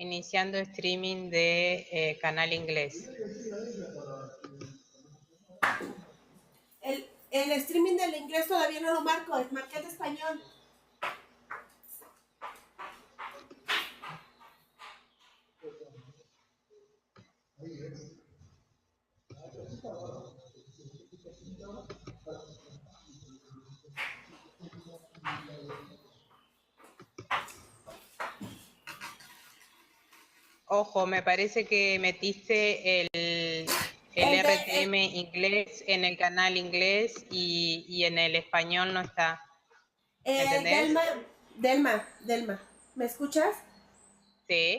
Iniciando streaming de canal inglés. El streaming del inglés todavía no lo marco, marqué el de español. Ojo, me parece que metiste el RTM inglés en el canal inglés y en el español no está. ¿Me entendés? Delma, ¿me escuchas? Sí.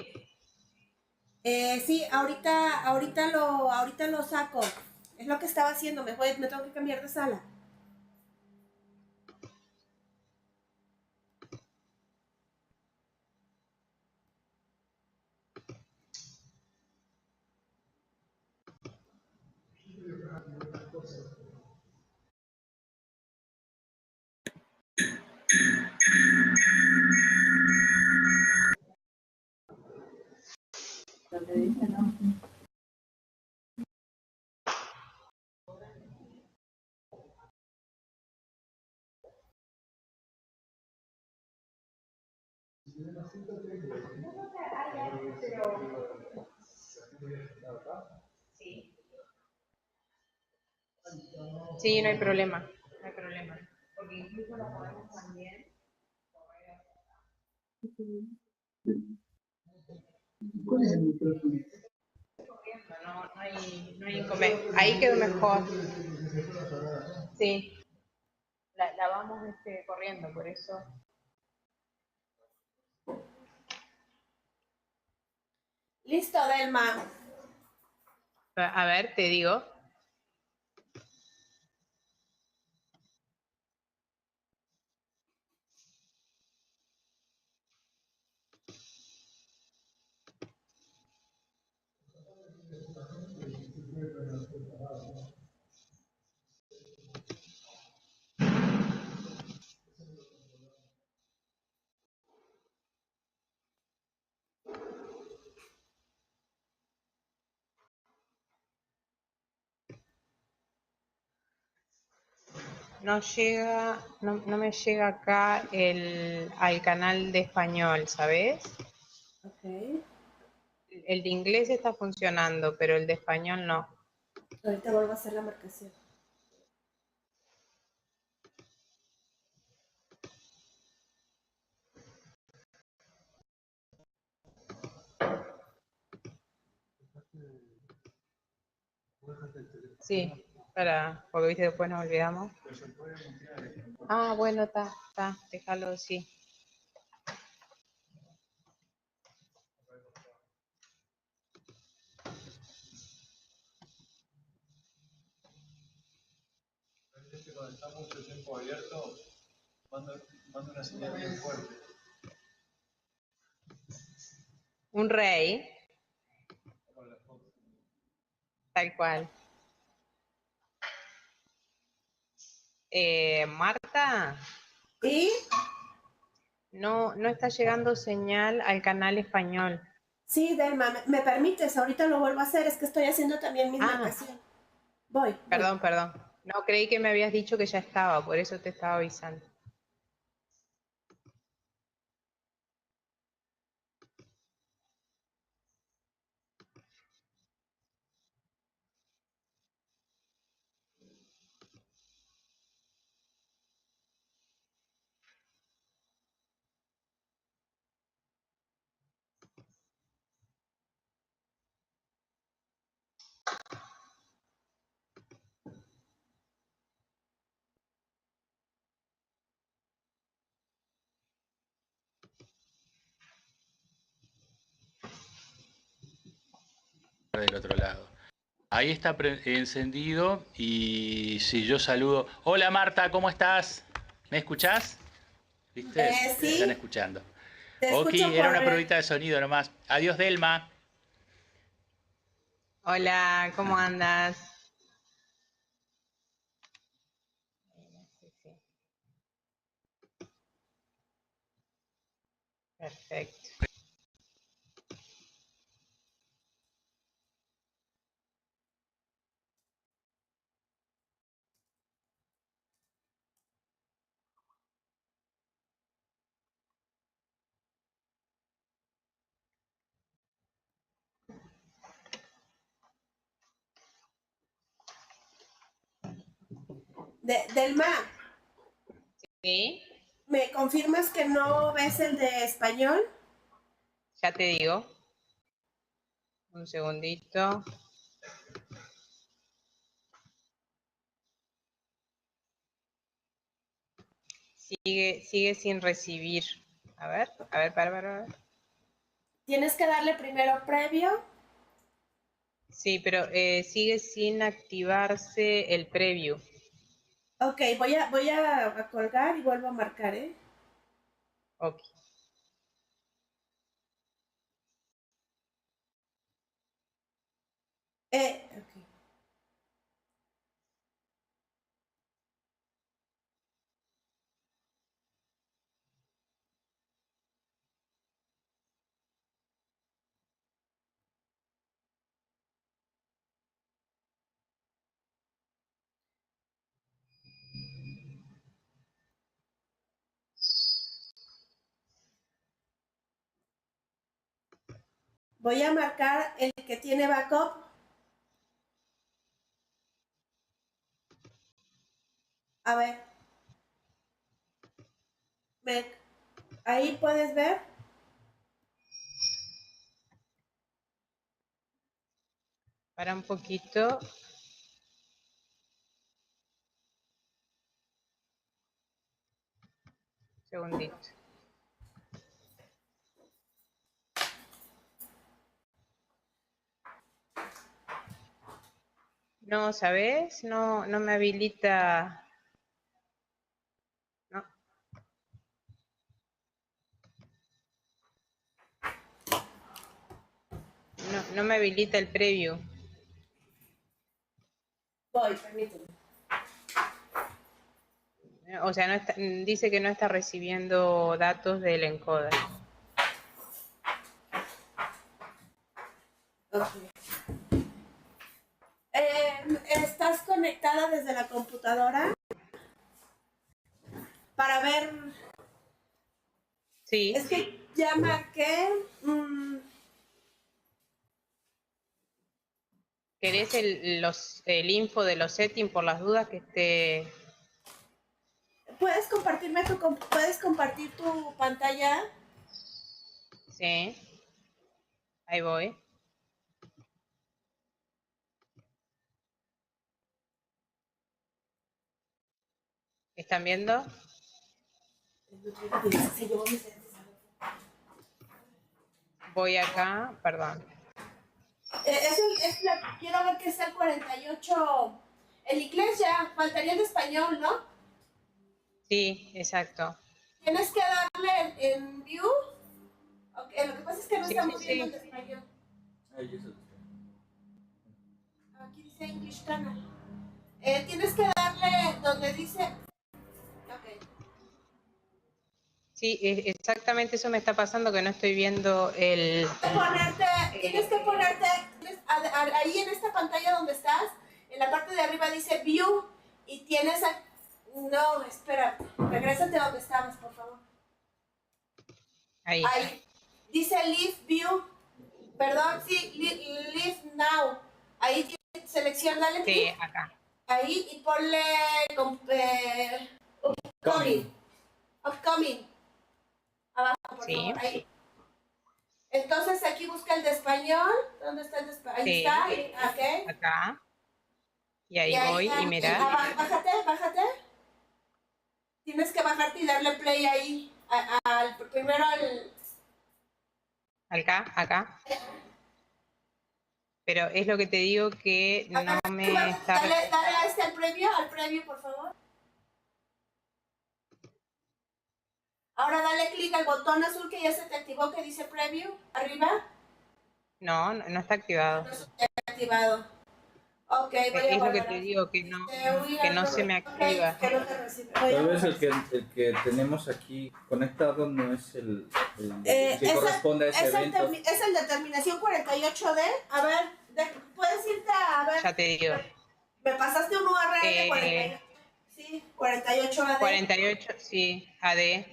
Sí, ahorita lo saco. Es lo que estaba haciendo, me tengo que cambiar de sala. Sí, no hay problema. No hay problema. Porque incluso lo podemos también. ¿Cuál es el micrófono? No hay inconveniente. Ahí quedó mejor. Sí. La vamos corriendo, por eso. Listo, Delma. A ver, te digo. No llega, no me llega acá al canal de español, ¿sabes? Ok. El de inglés está funcionando, pero el de español no. Ahorita vuelvo a hacer la marcación. Sí, porque viste después nos olvidamos. Ah, bueno, está, déjalo, sí. Cuando está mucho tiempo abierto, manda una señal bien fuerte. Un rey. Tal cual. Marta. ¿Y? No está llegando señal al canal español. Sí, Delma, ¿me permites? Ahorita lo vuelvo a hacer, es que estoy haciendo también mis marcaciones. Voy. Perdón. No, creí que me habías dicho que ya estaba, por eso te estaba avisando. Del otro lado. Ahí está encendido y si yo saludo. Hola Marta, ¿cómo estás? ¿Me escuchás? ¿Viste? Sí. Me están escuchando. Te Ok, escucho era una pruebita de sonido nomás. Adiós Delma. Hola, ¿cómo andas? Perfecto. Delma, ¿Sí? ¿me confirmas que no ves el de español? Ya te digo. Un segundito. Sigue sin recibir. A ver, para. Tienes que darle primero previo. Sí, pero sigue sin activarse el preview. Ok, voy a colgar y vuelvo a marcar, ¿eh? Ok. Ok. Voy a marcar el que tiene backup. A ver. Ahí puedes ver. Para un poquito. Segundito. No, ¿sabes? No me habilita. No. No me habilita el preview. Voy, permíteme. O sea, no está, dice que no está recibiendo datos del encoder. Okay. ¿Estás conectada desde la computadora? Para ver. Sí. Es que ya marqué. ¿Querés el info de los settings por las dudas que esté? ¿Puedes compartir tu pantalla? Sí. Ahí voy. ¿Están viendo? Voy acá, perdón. Quiero ver que es el 48. El inglés ya, faltaría el español, ¿no? Sí, exacto. Tienes que darle en view. Okay, lo que pasa es que no Sí, estamos viendo sí. el español. Aquí dice English Channel. Tienes que darle donde dice. Ok. Sí, exactamente eso me está pasando, que no estoy viendo el... Tienes que ponerte ahí en esta pantalla donde estás, en la parte de arriba dice View y tienes no, espera, regrésate a donde estabas, por favor. Ahí. Dice Leave View, perdón, sí, Leave Now. Ahí selecciona, dale clic. Sí, acá. Ahí y ponle Upcoming. Abajo, por favor, ahí. Entonces aquí busca el de español. ¿Dónde está el de español? Ahí está. Okay. Acá. Y ahí voy y mira. Bájate. Tienes que bajarte y darle play ahí. Primero al... Acá. Pero es lo que te digo que no me está... Dale a al previo, por favor. Ahora dale clic al botón azul que ya se te activó que dice preview, arriba. No está activado. No está activado. Ok, voy a es lo que guardar. te digo, que no se me activa. Okay, que no te recibe. Tal vez el que tenemos aquí conectado no es el que corresponde a ese evento. Es el de terminación 48D. A ver, puedes irte a ver. Ya te digo. Me pasaste un URL 48. Sí, 48AD. 48, sí, AD.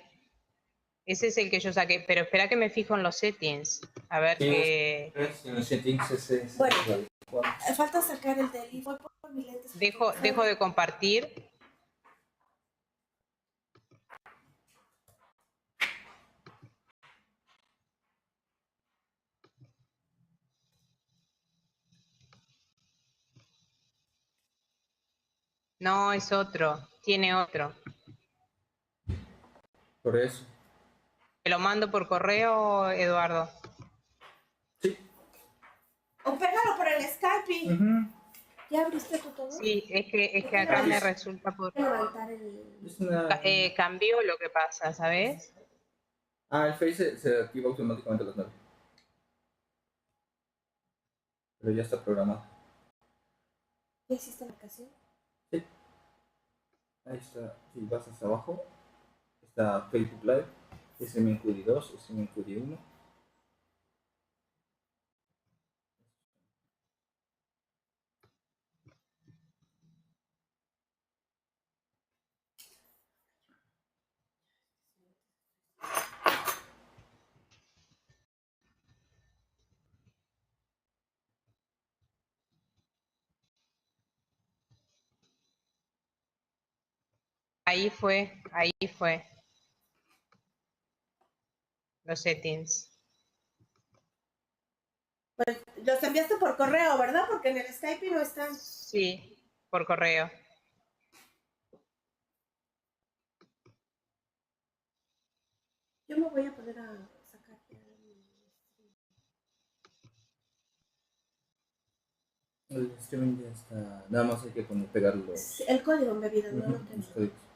Ese es el que yo saqué, pero espera que me fijo en los settings. A ver qué... En los settings ese es. Bueno, falta sacar el del voy por mis lentes. Dejo de compartir. No, es otro, tiene otro. Por eso. ¿Te lo mando por correo, Eduardo? Sí. O pégalo por el Skype. Uh-huh. ¿Ya abriste tú todo? Sí, es que acá me resulta por... Levantar el... Es una... cambió lo que pasa, ¿sabes? el Face se activa automáticamente a las 9. Pero ya está programado. ¿Ya hiciste la ocasión? Sí. Ahí está. Si vas hacia abajo, está Facebook Live, SMQD2, SMQD1. Ahí fue. Los settings. Pues los enviaste por correo, ¿verdad? Porque en el Skype no están. Sí, por correo. Yo me voy a poner a sacar ya El streaming ya está. Nada más hay que pegar los. el código en bebidas, no lo tengo. Los códigos.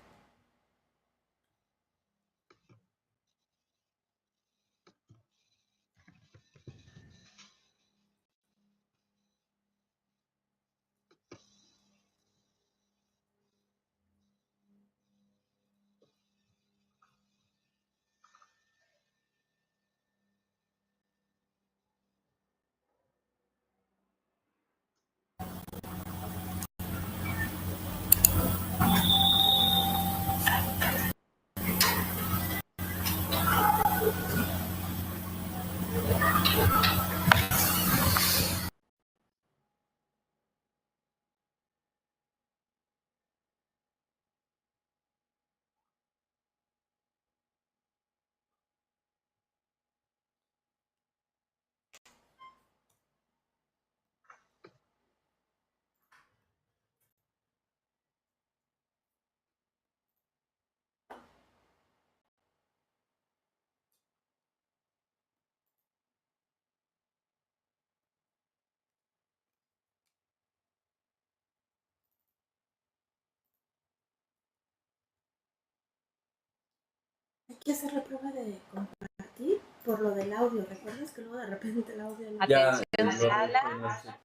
Hay que hacer la prueba de compartir por lo del audio. ¿Recuerdas que luego de repente el audio no? Atención, sala.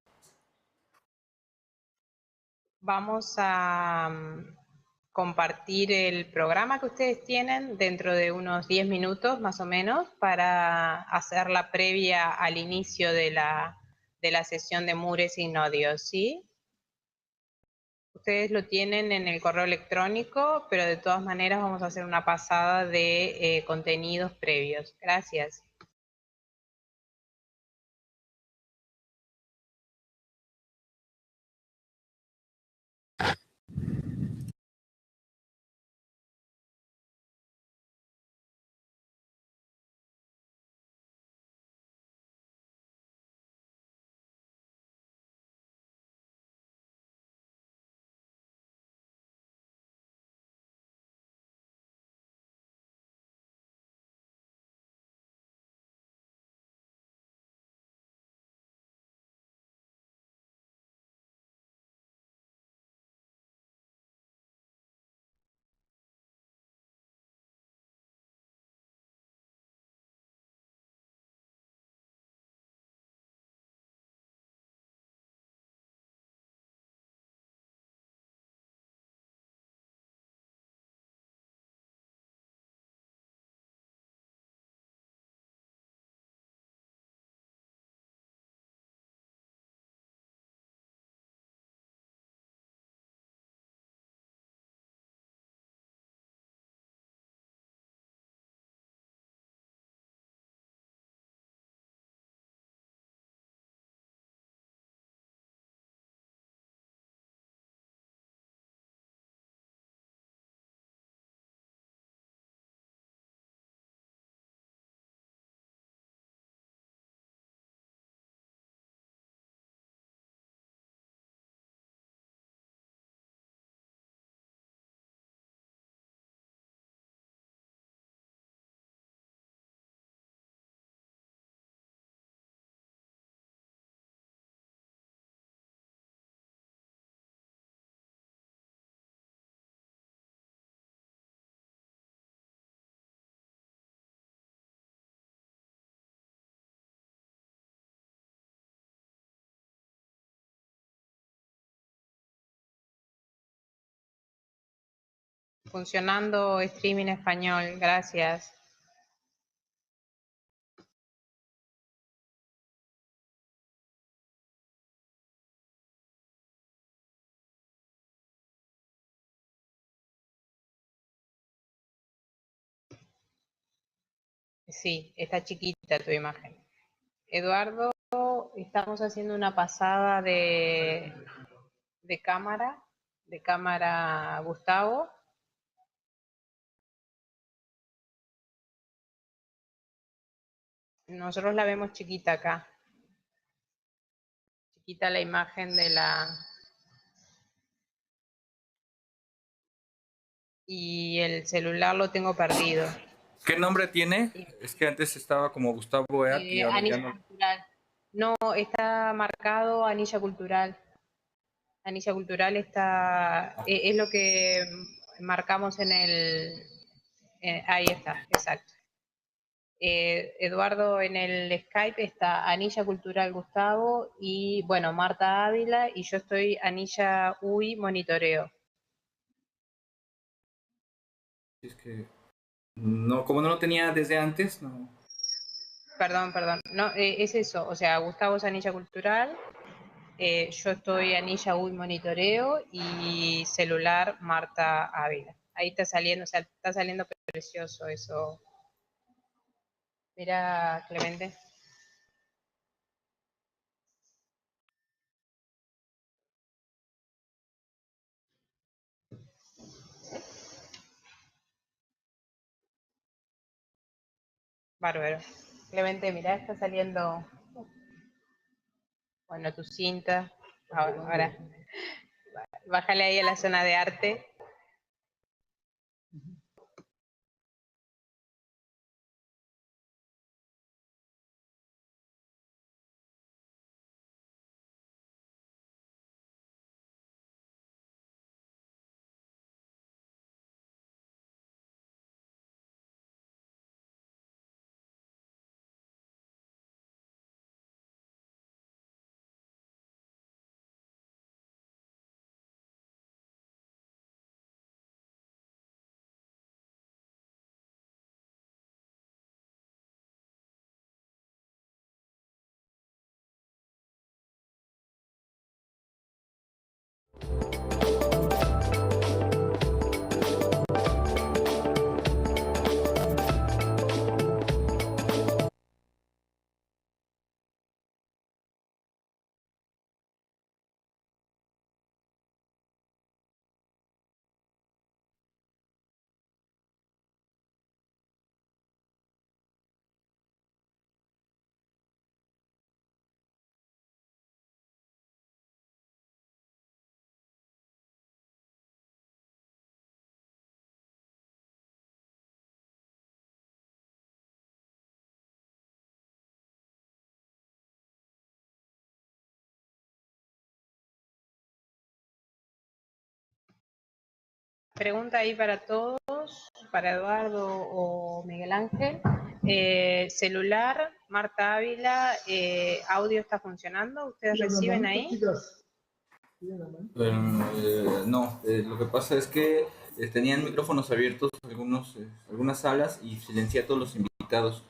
Vamos a compartir el programa que ustedes tienen dentro de unos 10 minutos más o menos para hacer la previa al inicio de la sesión de MuRe Signodio, ¿sí? Ustedes lo tienen en el correo electrónico, pero de todas maneras vamos a hacer una pasada de contenidos previos. Gracias. Funcionando streaming español, gracias. Sí, está chiquita tu imagen. Eduardo, estamos haciendo una pasada de cámara Gustavo. Nosotros la vemos chiquita acá. Chiquita la imagen de la... Y el celular lo tengo perdido. ¿Qué nombre tiene? Es que antes estaba como Gustavo Eat y ahora ya Anilla no. Cultural. No, está marcado Anilla Cultural. Anilla Cultural está... es lo que marcamos en el... ahí está, exacto. Eduardo en el Skype está Anilla Cultural Gustavo y bueno, Marta Ávila y yo estoy Anilla UI Monitoreo. Es que no, como no lo tenía desde antes, no. Perdón. No, es eso, o sea, Gustavo es Anilla Cultural, yo estoy Anilla UI Monitoreo y celular Marta Ávila. Ahí está saliendo, o sea, está saliendo precioso eso. Mira, Clemente. Bárbaro. Clemente, mirá, está saliendo, bueno, tu cinta. Ahora, bájale ahí a la zona de arte. Pregunta ahí para todos, para Eduardo o Miguel Ángel. Celular, Marta Ávila, audio está funcionando, ¿ustedes reciben ahí? No, lo que pasa es que tenían micrófonos abiertos algunas salas y silencié a todos los invitados.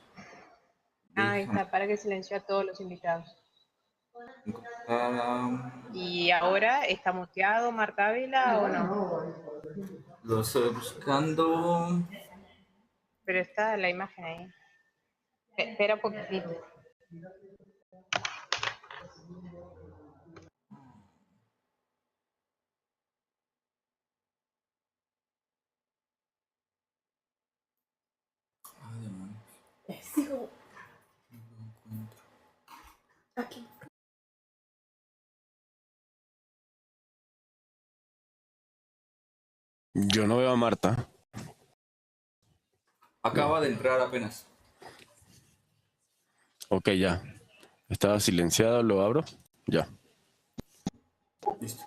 Ahí está, para que silenció a todos los invitados. ¿Y ahora está muteado Marta Ávila o no? Lo estoy buscando. Pero está la imagen ahí. Espera un poquitito. Sigo. Aquí. Yo no veo a Marta. Acaba de entrar apenas. Ok, ya. Estaba silenciado, lo abro. Ya. Listo.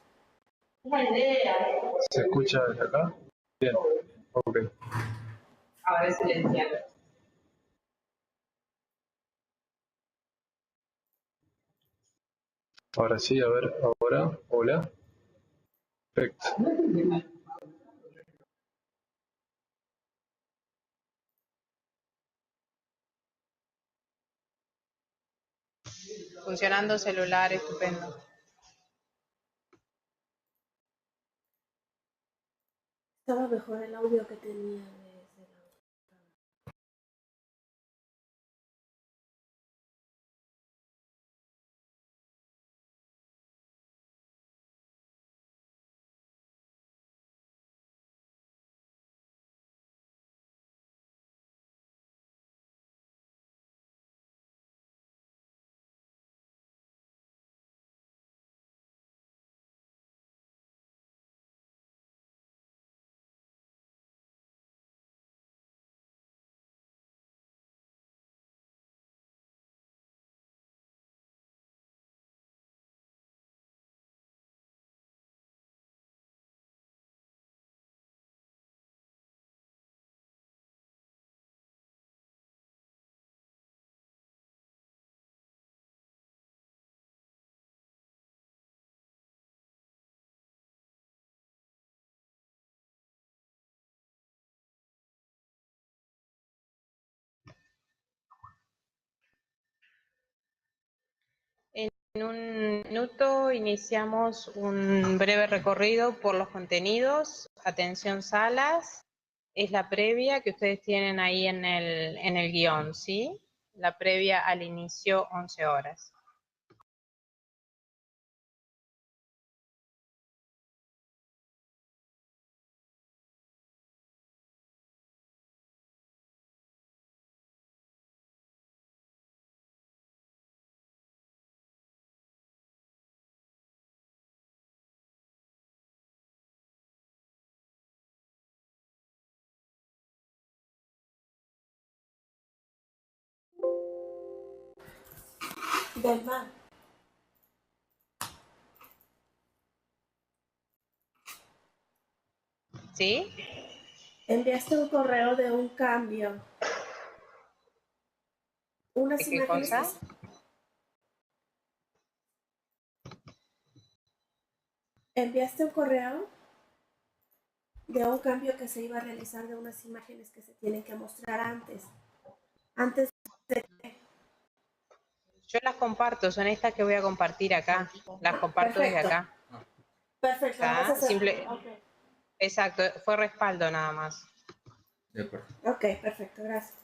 ¿Se escucha desde acá? Bien, ok. Ahora es silenciado. Ahora sí, a ver, ahora, hola. Perfecto. Funcionando celular, estupendo. Estaba mejor el audio que tenía desde la... En un minuto iniciamos un breve recorrido por los contenidos. Atención salas, es la previa que ustedes tienen ahí en el guión, ¿sí? La previa al inicio 11 horas. Delma, ¿Sí? enviaste un correo de un cambio. Unas ¿De qué imágenes cosa? enviaste un correo de un cambio que se iba a realizar de unas imágenes que se tienen que mostrar antes de... Yo las comparto, son estas que voy a compartir acá. Las comparto desde acá. Perfecto, vamos a hacer... Okay. Exacto, fue respaldo nada más. De acuerdo. Ok, perfecto, gracias.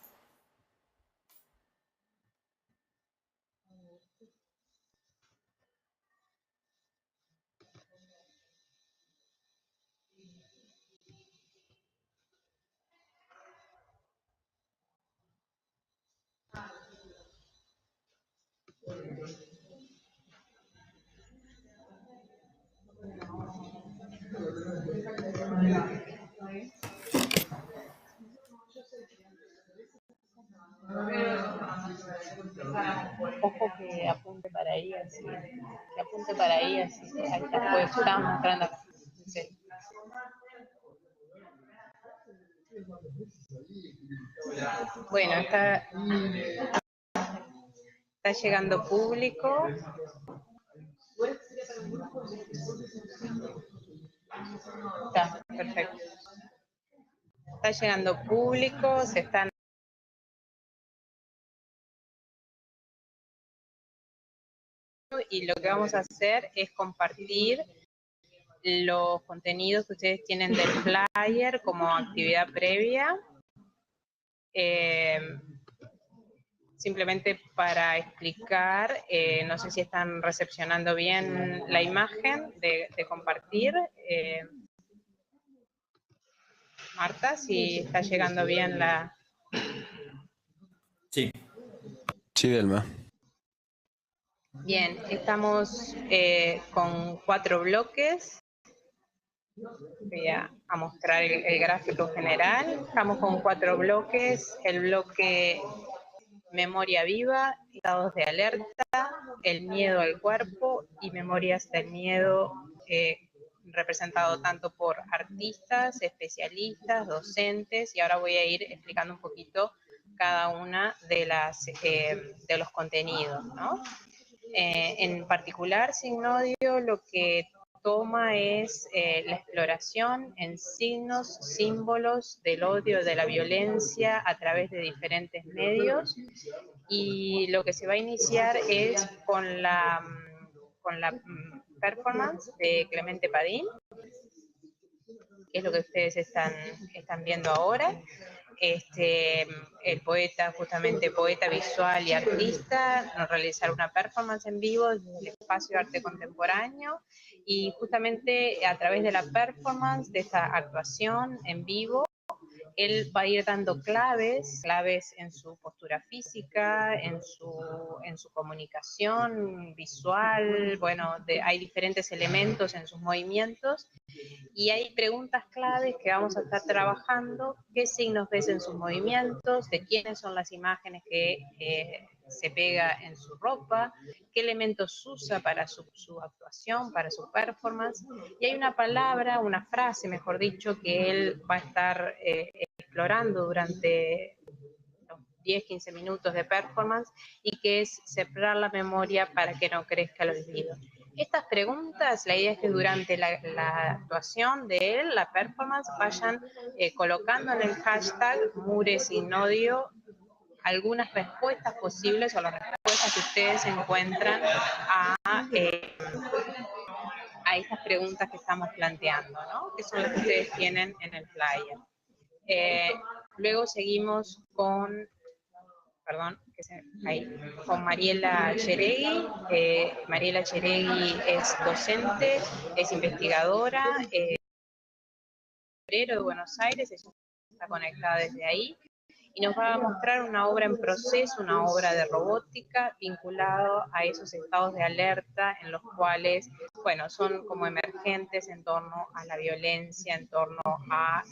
Ojo que apunte para ahí así. Que apunte para ahí así. Ahí está, pues estamos mostrando acá. Sí. Bueno, está llegando público. Está, perfecto. Está llegando público, se están... Y lo que vamos a hacer es compartir los contenidos que ustedes tienen del flyer como actividad previa. Simplemente para explicar, no sé si están recepcionando bien la imagen de compartir. Marta, si está llegando bien la... Sí. Sí, Delma. Bien, estamos con 4 bloques. Voy a mostrar el gráfico general. Estamos con 4 bloques. El bloque Memoria viva, Estados de alerta, el miedo al cuerpo y Memorias del miedo, representado tanto por artistas, especialistas, docentes, y ahora voy a ir explicando un poquito cada una de de los contenidos, ¿no? En particular, Signodio lo que toma es la exploración en signos, símbolos del odio, de la violencia a través de diferentes medios, y lo que se va a iniciar es con la performance de Clemente Padín, que es lo que ustedes están viendo ahora. El poeta, justamente poeta visual y artista, nos realizará una performance en vivo desde el espacio de arte contemporáneo, y justamente a través de la performance, de esta actuación en vivo, él va a ir dando claves en su postura física, en su comunicación visual. Bueno, hay diferentes elementos en sus movimientos, y hay preguntas claves que vamos a estar trabajando. ¿Qué signos ves en sus movimientos? ¿De quiénes son las imágenes que se pega en su ropa? ¿Qué elementos usa para su actuación, para su performance? Y hay una palabra, una frase, mejor dicho, que él va a estar explorando durante los 10-15 minutos de performance, y que es sembrar la memoria para que no crezca el olvido. Estas preguntas, la idea es que durante la actuación de él, la performance, vayan colocando en el hashtag MuRe Signodio algunas respuestas posibles, o las respuestas que ustedes encuentran a estas preguntas que estamos planteando, ¿no? Que son las que ustedes tienen en el flyer. Luego seguimos con Mariela Yeregui. Mariela Yeregui es docente, es investigadora, de Buenos Aires, ella está conectada desde ahí, y nos va a mostrar una obra en proceso, una obra de robótica vinculada a esos estados de alerta en los cuales, bueno, son como emergentes en torno a la violencia, en torno a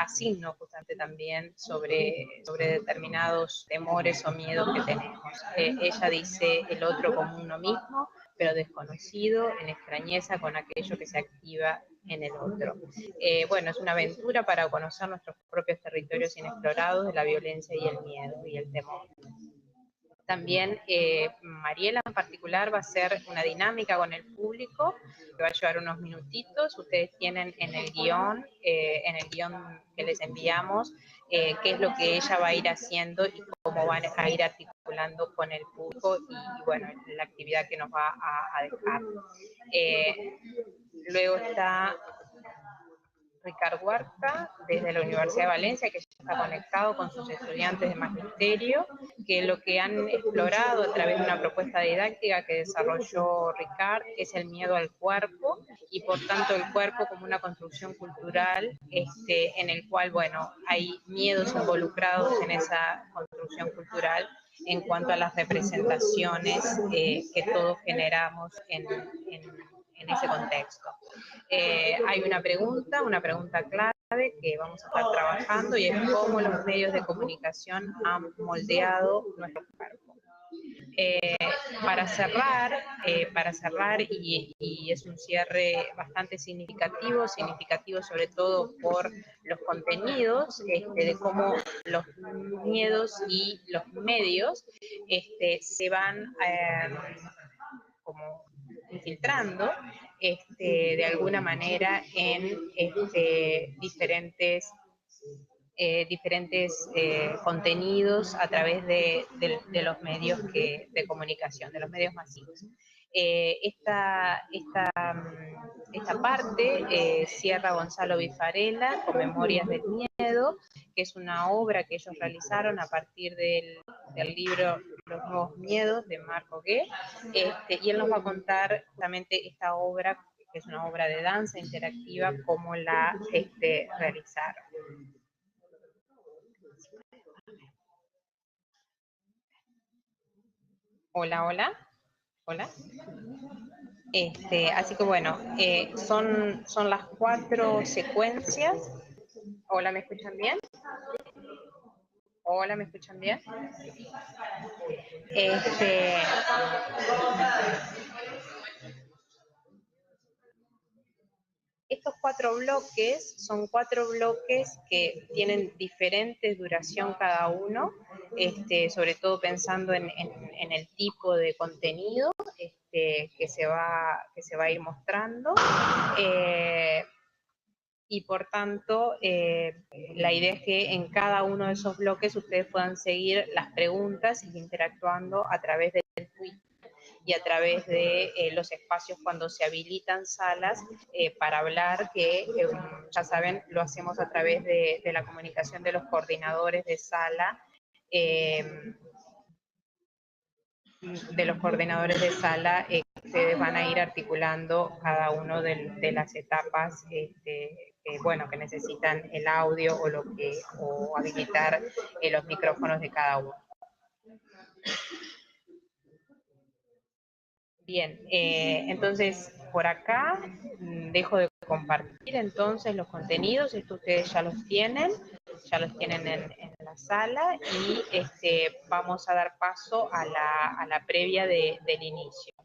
signos justamente también sobre determinados temores o miedos que tenemos. Ella dice el otro como uno mismo, pero desconocido, en extrañeza con aquello que se activa en el otro. Bueno, es una aventura para conocer nuestros propios territorios inexplorados de la violencia y el miedo y el temor. También Mariela en particular va a hacer una dinámica con el público, que va a llevar unos minutitos. Ustedes tienen en el guión que les enviamos, qué es lo que ella va a ir haciendo y cómo van a ir articulando con el público, y bueno, la actividad que nos va a dejar. Luego está Ricard Huerta, desde la Universidad de Valencia, que ya está conectado con sus estudiantes de magisterio, que lo que han explorado a través de una propuesta didáctica que desarrolló Ricard es el miedo al cuerpo, y por tanto el cuerpo como una construcción cultural, en el cual, bueno, hay miedos involucrados en esa construcción cultural en cuanto a las representaciones que todos generamos en ese contexto. Hay una pregunta clave que vamos a estar trabajando, y es cómo los medios de comunicación han moldeado nuestro cuerpo. Para cerrar, y es un cierre bastante significativo sobre todo por los contenidos, de cómo los miedos y los medios se van como infiltrando de alguna manera en diferentes contenidos a través de los medios de comunicación, de los medios masivos. Esta parte cierra Gonzalo Biffarella con Memorias del Miedo, que es una obra que ellos realizaron a partir del libro Los Nuevos Miedos de Marco G. Y él nos va a contar justamente esta obra, que es una obra de danza interactiva, cómo la realizaron. Hola. Así que bueno, son las 4 secuencias. Hola, ¿me escuchan bien? Hola, ¿me escuchan bien? Estos 4 bloques son 4 bloques que tienen diferentes duración cada uno, sobre todo pensando en el tipo de contenido que se va a ir mostrando. Y por tanto, la idea es que en cada uno de esos bloques ustedes puedan seguir las preguntas y interactuando a través del Twitter y a través de los espacios cuando se habilitan salas para hablar, que ya saben, lo hacemos a través de la comunicación de los coordinadores de sala, ustedes van a ir articulando cada uno de las etapas que necesitan el audio o habilitar los micrófonos de cada uno. Bien, entonces por acá dejo de compartir entonces los contenidos. Esto ustedes ya los tienen en la sala, y vamos a dar paso a la previa del inicio.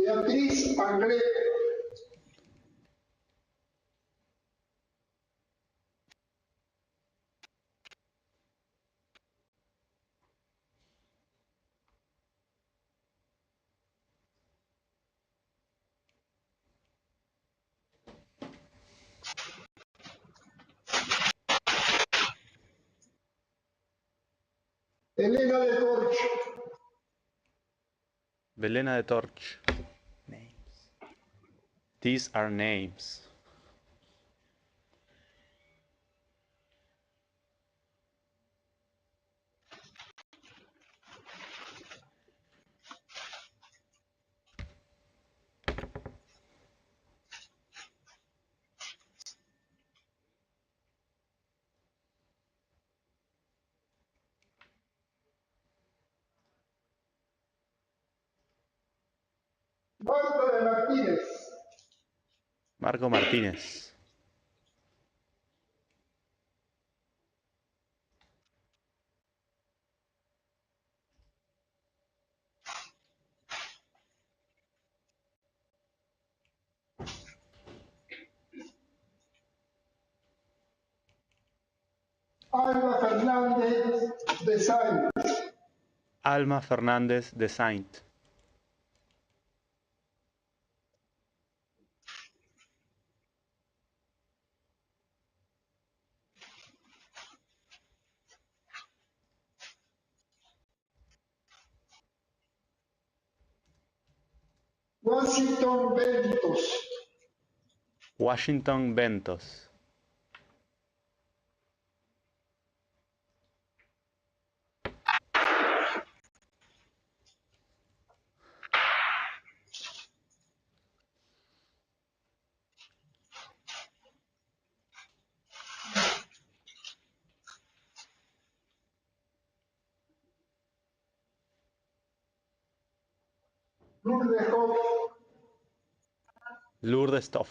Beatriz Anglé. Elena de Torch. Belena de Torch. Names. These are names. Marta de Martínez. Marco Martínez. Alba Fernández de Sainz. Alma Fernández de Saint. Washington Bentos. Washington Bentos. Lourdes Hoff. Lourdes Stoff.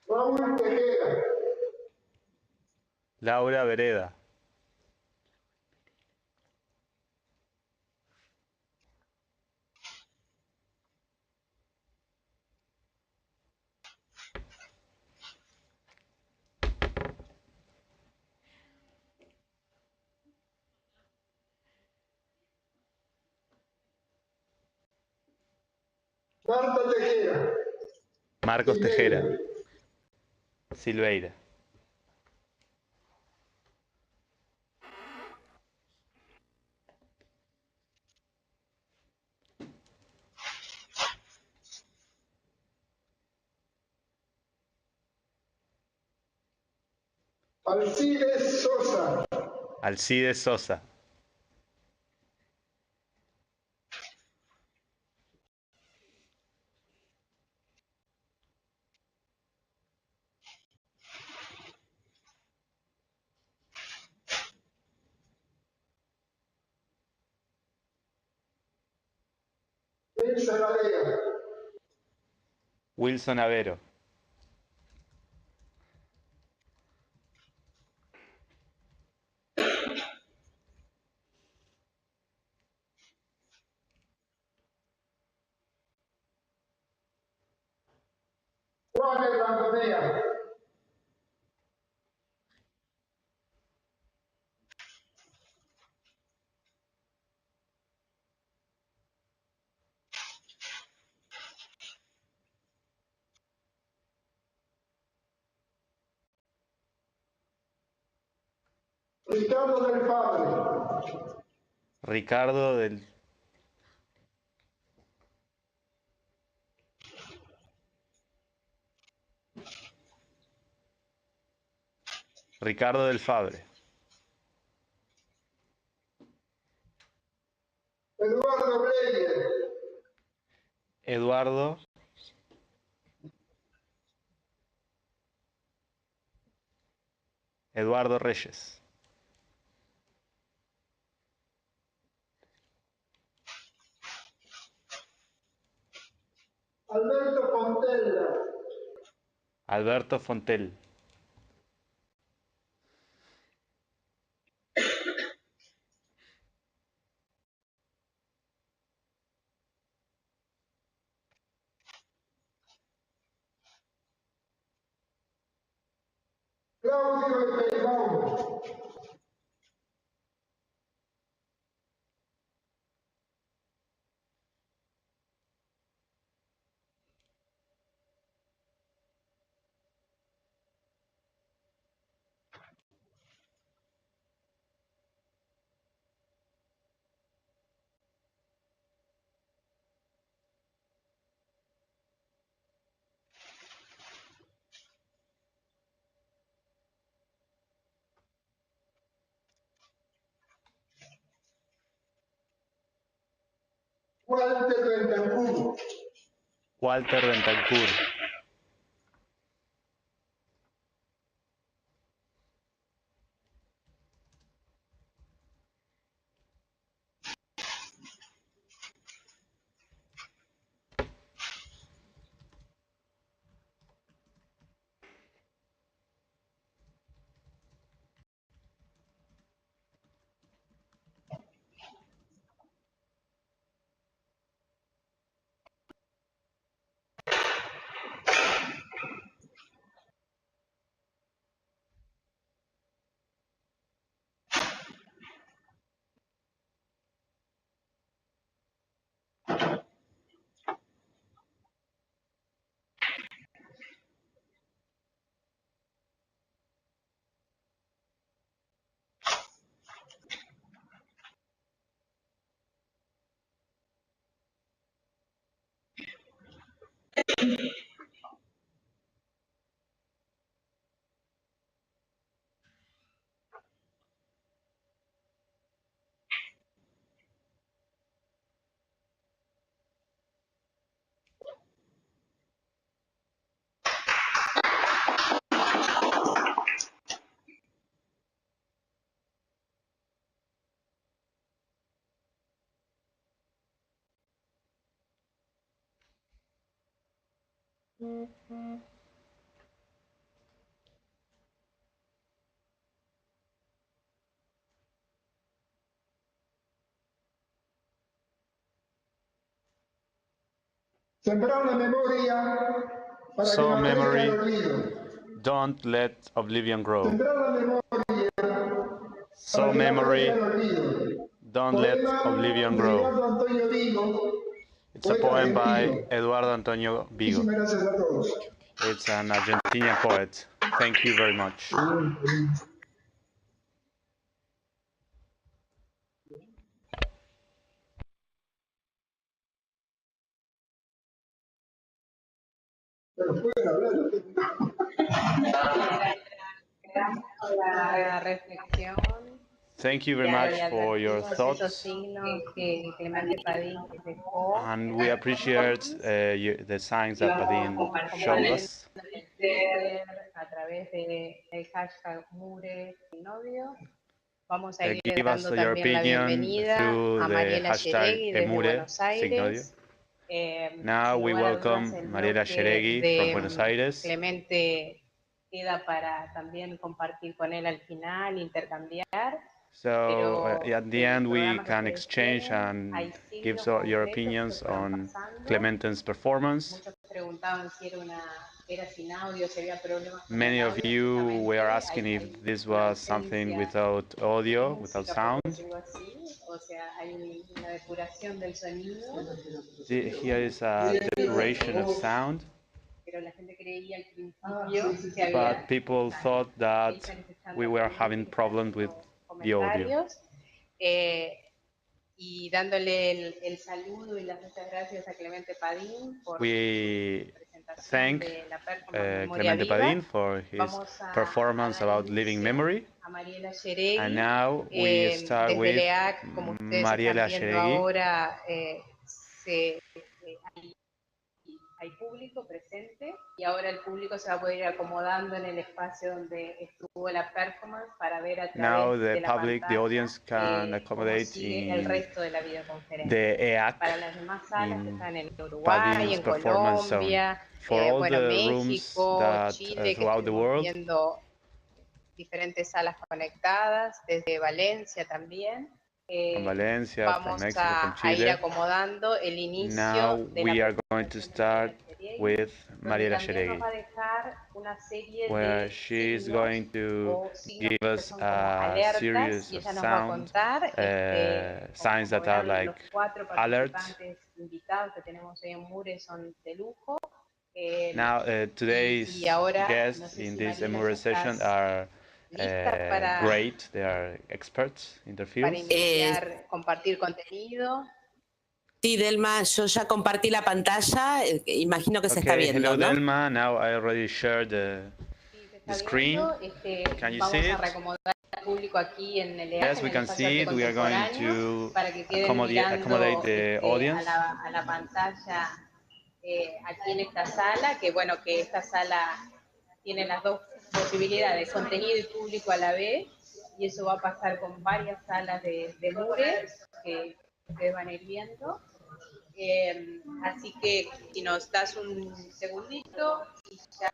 Raúl Tejera. Laura Vereda. Marta Tejera. Marcos Tejera. Silveira. Alcides Sosa. Alcides Sosa. Elsa Galea. Wilson Avero. Juan Herrandonea. Ricardo del Padre. Ricardo del... Ricardo del Fabre. Eduardo Reyes. Eduardo. Eduardo Reyes. Alberto Fontel. Claudio Delma. Walter Bentancur. Walter Bentancur. Sembrar la memoria para que Sow no crezca el memory, olvido. don't let oblivion grow. Sembrar la memoria Sow para que no crezca memory, el olvido. don't let Poema oblivion de grow. Eduardo Antonio Vigo, It's a poeta poem by argentino. Eduardo Antonio Vigo. Muchísimas gracias a todos. It's an Argentinian poet. Thank you very much. Pero pueden hablar. Gracias por la reflexión Thank you y very much for your advertimos esos thoughts. signos que Clemente Padín dejó And en we las appreciate performances. the signs Y that vamos Padín showed compartiendo us. en el Twitter a través del hashtag MuRe Signodio. Vamos a ir Give us dando your también la opinion bienvenida through a the Mariela hashtag Yeregui desde MuRe Buenos Signodio. Aires. Now Sin we lugar a dudas, welcome el Mariela bloque Yeregui from de Buenos Aires. Clemente queda para también compartir con él al final, intercambiar. So at the end we programa que can ustedes exchange tienen, and hay give signos your concretos que opinions fueron on pasando. Clemente's performance. Muchos preguntaban si era sin audio, si había problemas con Many el of audio. you were Justamente asking hay if this una was something ausencia without audio, without música, sound. por decirlo así. O sea, hay una depuración del sonido. Here is a depuration of sound. Pero la gente creía al principio que había, But people thought that we were having problems with the audio. Y dándole el saludo y las muchas gracias a Clemente Padín por We su presentación thank de la performance Memoria Clemente Viva. Padín for his Vamos performance a dar about living inicio memory. a Mariela Yeregui. And now we start Desde with LEAC, como ustedes Mariela están viendo Yeregui. ahora, hay hay público presente y ahora el público se va a poder ir acomodando en el espacio donde estuvo la performance para ver a Now través the de la public, the pantalla audience can cómo accommodate sigue el in resto de la videoconferencia. the EAC, Para las demás salas que in están en Uruguay, Padín's en performance zone. Colombia, For all bueno, the rooms México, that Chile, que throughout the estuvimos world, viendo diferentes salas conectadas, desde Valencia también. from Valencia, from Vamos Mexico, from a ir Chile. acomodando el Now inicio de we la are going to start with donde Mariela también nos Yeregui, va a dejar una serie where de she is signos going to o signos give que us son como a alertas series y of ella nos va a sound contar, signs como that are verán, like los 4 alerts. participantes invitados que tenemos hoy en MuRe son de lujo. Now Y today's ahora, no guests sé in si this Mariela, MuRe ya session estás are lista para great. They are experts in their fields. iniciar, compartir contenido. Sí, Delma, yo ya compartí la pantalla, imagino que se está Okay, viendo, hello ¿no? Delma. Now I already shared Sí, se the está screen. viendo. Can you Vamos see a it? reacomodar al público aquí en el Yes, EAC, en we el can espacio see arte it. We are going contemporáneo, to para que queden mirando accommodate the audience. a la pantalla aquí en esta sala, que bueno, que esta sala tiene las dos posibilidades, contenido y público a la vez, y eso va a pasar con varias salas de MuRe que ustedes van a ir viendo. Así que si nos das un segundito y ya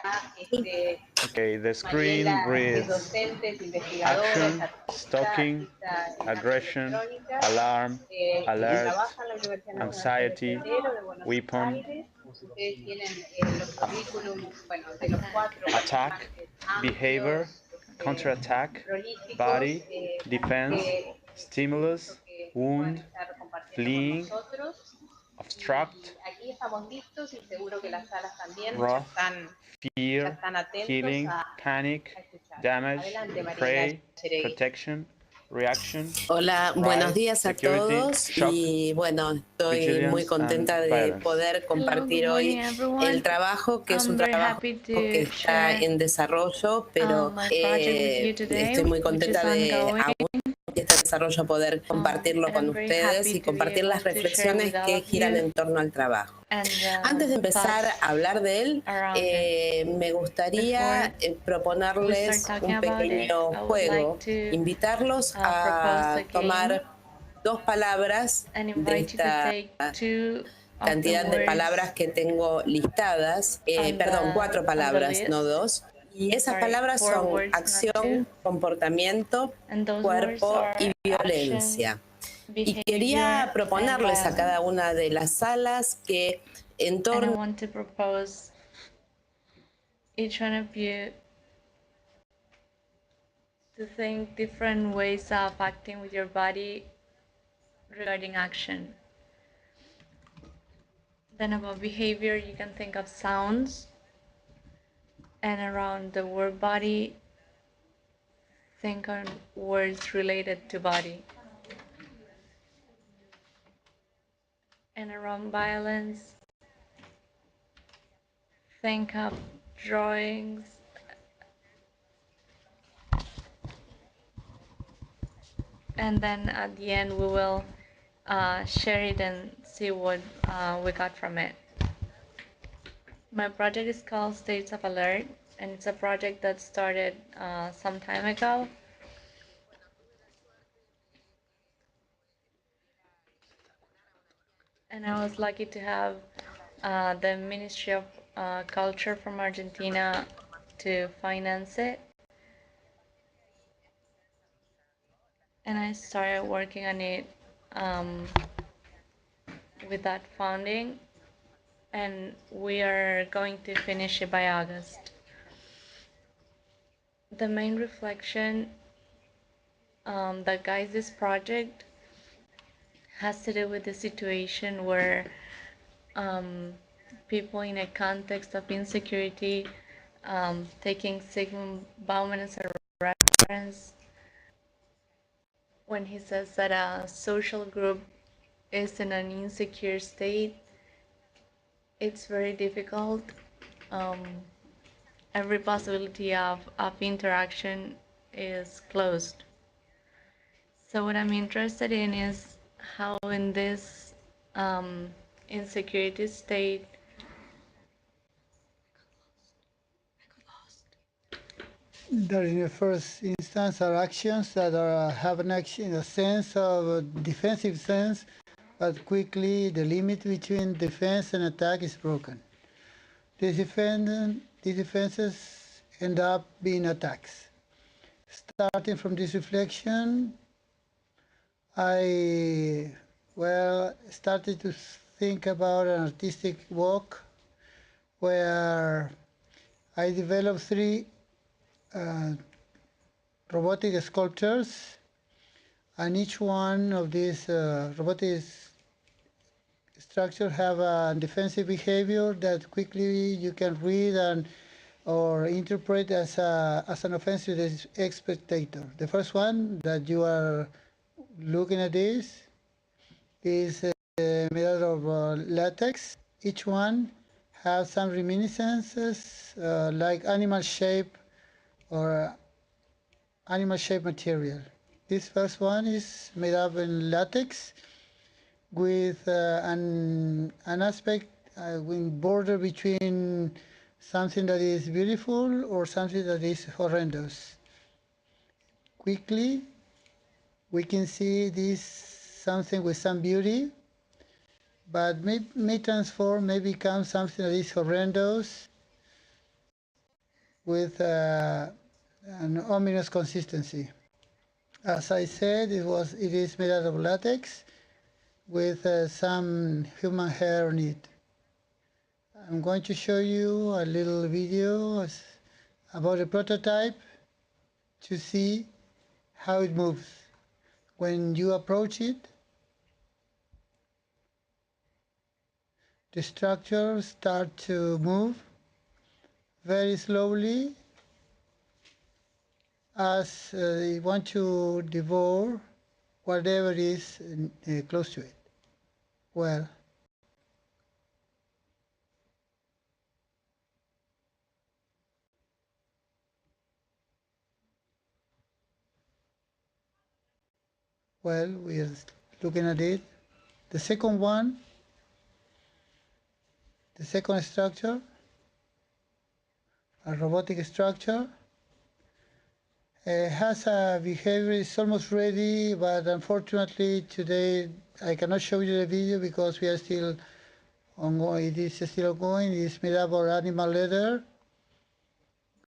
Okay, the screen Mariela es reads docente, es investigadora, es action, artista, stalking, en artes aggression, electrónicas, alarm, alert, trabaja en la Universidad Nacional anxiety, de Buenos weapon, Aires. Ustedes tienen los currículums, bueno, de los 4 attack, participantes behavior, amplios, counterattack, prolíficos, body, así defense, que stimulus, que puedan wound, estar compartiendo fleeing, con nosotros. obstruct, Y aquí estamos listos y seguro que las salas también wrath, ya fear, están atentos killing, a panic, escuchar. damage, Adelante, Mariela prey, Yeregui. protection, reaction, Hola, buenos rise, días a security, todos shock, y bueno, estoy muy vigilance, contenta and de violence. poder compartir hoy el trabajo, que es un trabajo que está en desarrollo, pero estoy muy contenta de aún este desarrollo poder compartirlo con ustedes y compartir las reflexiones que giran en torno al trabajo. Antes de empezar a hablar de él, me gustaría proponerles un pequeño juego, invitarlos a tomar 2 palabras de esta cantidad de palabras que tengo listadas, perdón, 4 palabras, no 2. Y esas palabras son acción, comportamiento, cuerpo y violencia. Y quería proponerles a cada una de las salas que en torno each one of you to think different ways of acting with your body regarding action. Then about behavior, you can think of sounds, and around the word body, think on words related to body. And around violence, think of drawings, and then at the end we will share it and see what we got from it. My project is called States of Alert, and it's a project that started some time ago. And I was lucky to have the Ministry of Culture from Argentina to finance it. And I started working on it with that funding, and we are going to finish it by August. The main reflection that guides this project has to do with the situation where people in a context of insecurity, taking Sigmund Bauman as a reference, when he says that a social group is in an insecure state, it's very difficult. Every possibility of interaction is closed. So what I'm interested in is how in this insecurity state, that in the first instance are actions that have an action, a sense of a defensive sense, but quickly the limit between defense and attack is broken. These defenses end up being attacks. Starting from this reflection, I started to think about an artistic walk where I developed 3 robotic sculptures, and each one of these robotic structures have a defensive behavior that quickly you can read or interpret as an offense to the spectator. The first one that you are looking at is made out of latex. Each one has some reminiscences like animal shape or animal shape material. This first one is made up in latex with an aspect border between something that is beautiful or something that is horrendous. Quickly, we can see this something with some beauty, but may transform, may become something that is horrendous with an ominous consistency. As I said, it is made out of latex with some human hair on it. I'm going to show you a little video about a prototype to see how it moves. When you approach it, the structures start to move very slowly as they want to devour whatever is close to it. Well, we are looking at it. The second one, the second structure, a robotic structure, has a behavior, it's almost ready, but unfortunately today I cannot show you the video because we are still ongoing. It is still ongoing. It is made up of animal leather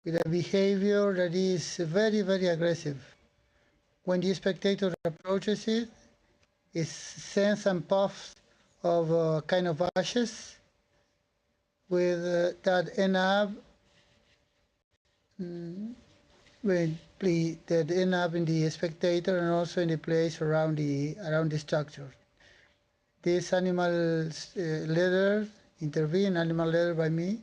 with a behavior that is very, very aggressive. When the spectator approaches it, it sends some puffs of kind of ashes with that end up that end up in the spectator and also in the place around the structure. This animal leather intervene, animal leather by me,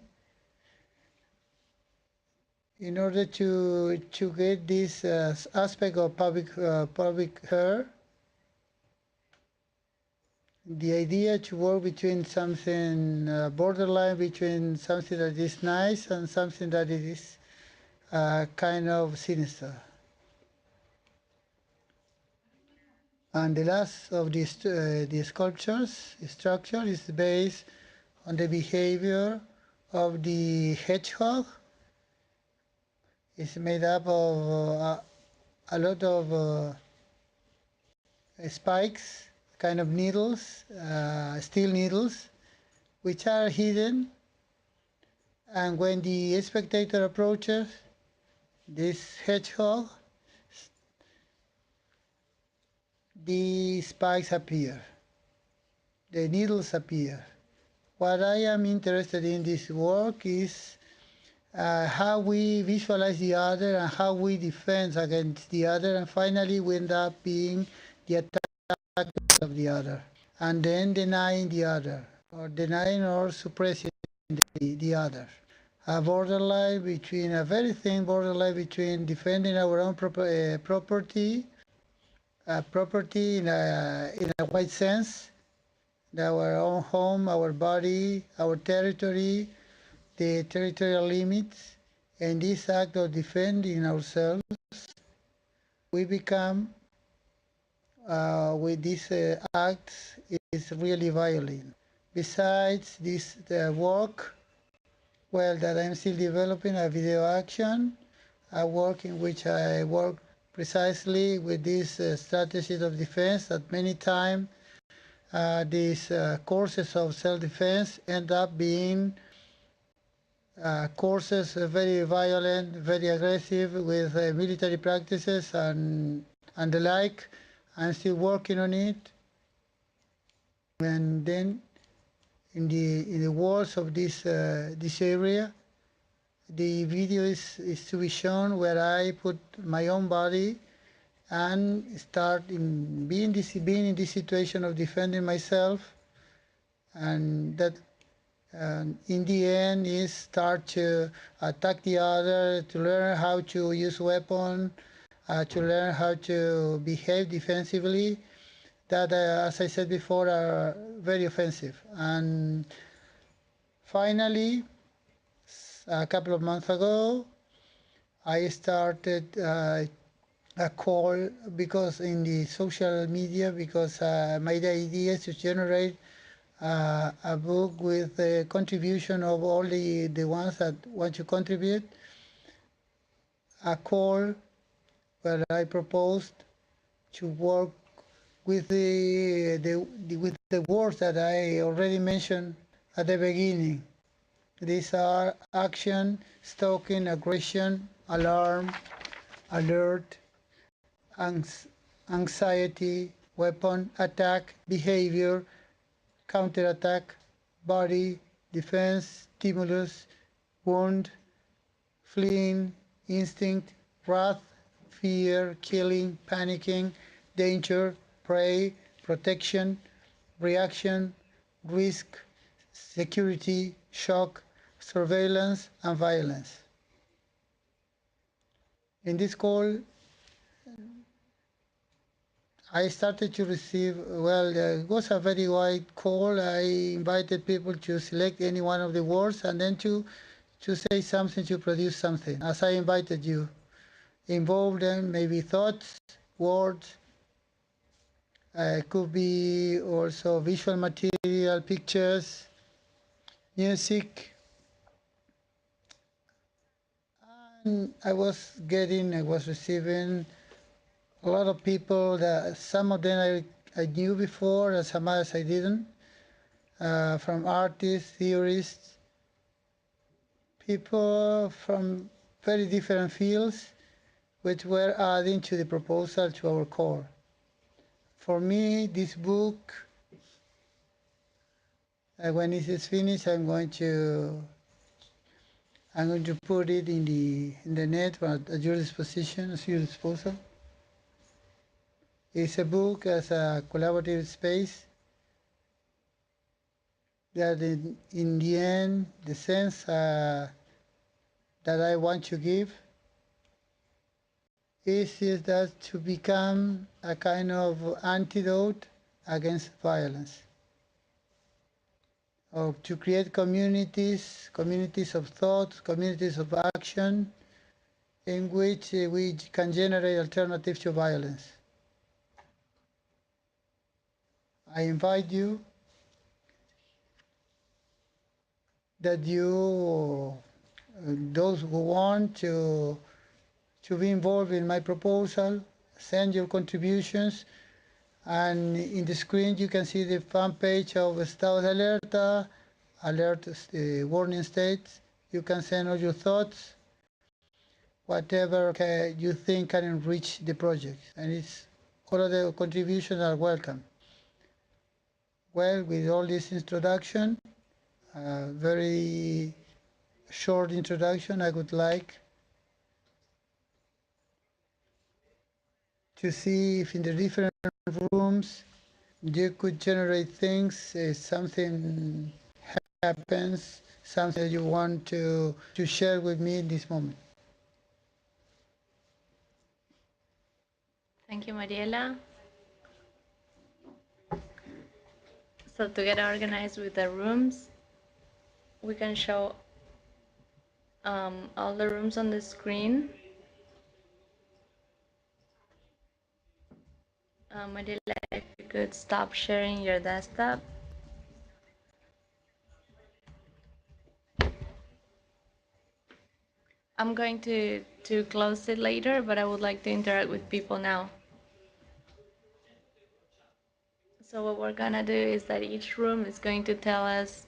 in order to get this aspect of public hair. The idea to work between something borderline between something that is nice and something that is kind of sinister. And the last of these the structure is based on the behavior of the hedgehog. It's made up of a lot of spikes, kind of needles, steel needles, which are hidden. And when the spectator approaches this hedgehog, the spikes appear, the needles appear. What I am interested in this work is how we visualize the other and how we defend against the other, and finally we end up being the attack of the other, and then denying the other, or denying or suppressing the other. A very thin borderline between defending our own property in a wide sense, our own home, our body, our territory, the territorial limits, and this act of defending ourselves, we become, with these acts, is really violent. Besides this work, that I'm still developing a video action, a work in which I work precisely with these strategies of defense. That many times these courses of self-defense end up being courses very violent, very aggressive, with military practices and the like. I'm still working on it. And then in the walls of this area, the video is to be shown where I put my own body and start being in this situation of defending myself, and that in the end is start to attack the other, to learn how to use weapon, to learn how to behave defensively. That, as I said before, are very offensive. And finally, a couple of months ago, I started a call because in the social media, because my idea is to generate a book with the contribution of all the ones that want to contribute. A call where I proposed to work with with the words that I already mentioned at the beginning. These are action, stalking, aggression, alarm, alert, anxiety, weapon, attack, behavior, counterattack, body, defense, stimulus, wound, fleeing, instinct, wrath, fear, killing, panicking, danger, prey, protection, reaction, risk, security, shock, surveillance, and violence. In this call, I started to receive, it was a very wide call. I invited people to select any one of the words and then to say something, to produce something, as I invited you. Involve them, maybe thoughts, words, could be also visual material, pictures, music. And I was receiving a lot of people that some of them I knew before and some others I didn't, from artists, theorists, people from very different fields which were adding to the proposal to our core. For me, this book, when it is finished, I'm going to put it in the net at your disposition, at your disposal. It's a book as a collaborative space that in the end, the sense that I want to give is that to become a kind of antidote against violence, or to create communities of thought, communities of action, in which we can generate alternatives to violence. I invite you that those who want to be involved in my proposal, send your contributions, and in the screen you can see the fan page of Estados alerta, alert warning states. You can send all your thoughts, whatever you think can enrich the project, and all of the contributions are welcome. Well, with all this introduction, very short introduction, I would like to see if in the different rooms you could generate things, something happens, something that you want to share with me in this moment. Thank you, Mariela. So to get organized with the rooms, we can show all the rooms on the screen. Mariela, if you could stop sharing your desktop. I'm going to close it later, but I would like to interact with people now. So what we're gonna do is that each room is going to tell us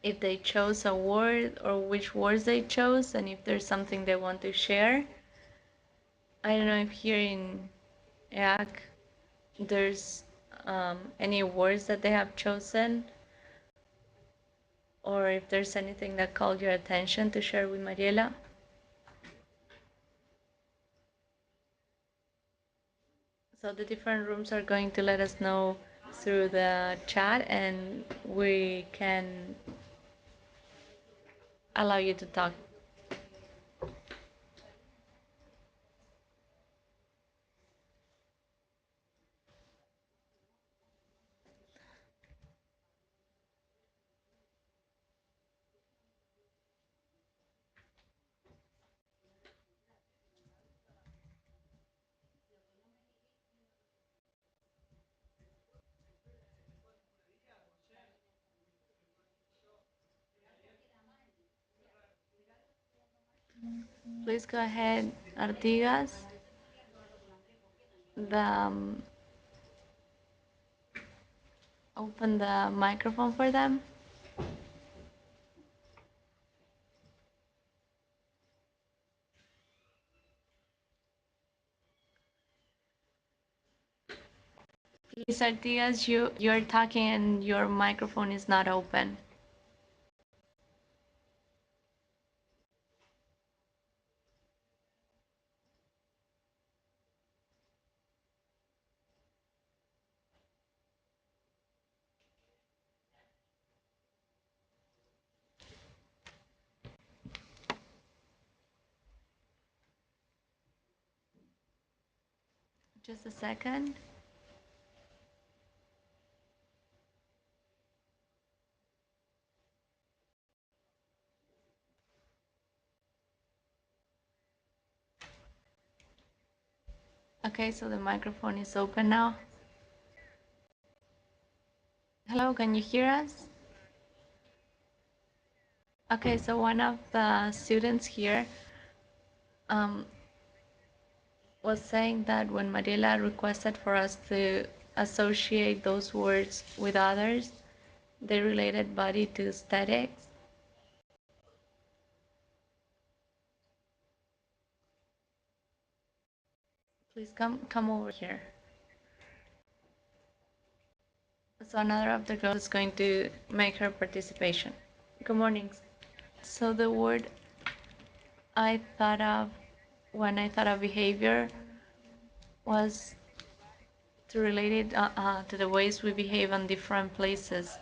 if they chose a word or which words they chose, and if there's something they want to share. I don't know if here in EAC there's any words that they have chosen, or if there's anything that called your attention to share with Mariela. So the different rooms are going to let us know through the chat, and we can allow you to talk. Please go ahead, Artigas. Open the microphone for them. Please, Artigas, you're talking and your microphone is not open. Just a second. Okay, so the microphone is open now. Hello, can you hear us? Okay, so one of the students here was saying that when Mariela requested for us to associate those words with others, they related body to aesthetics. Please come over here. So another of the girls is going to make her participation. Good morning. So the word I thought of when I thought of behavior was to relate it to the ways we behave in different places.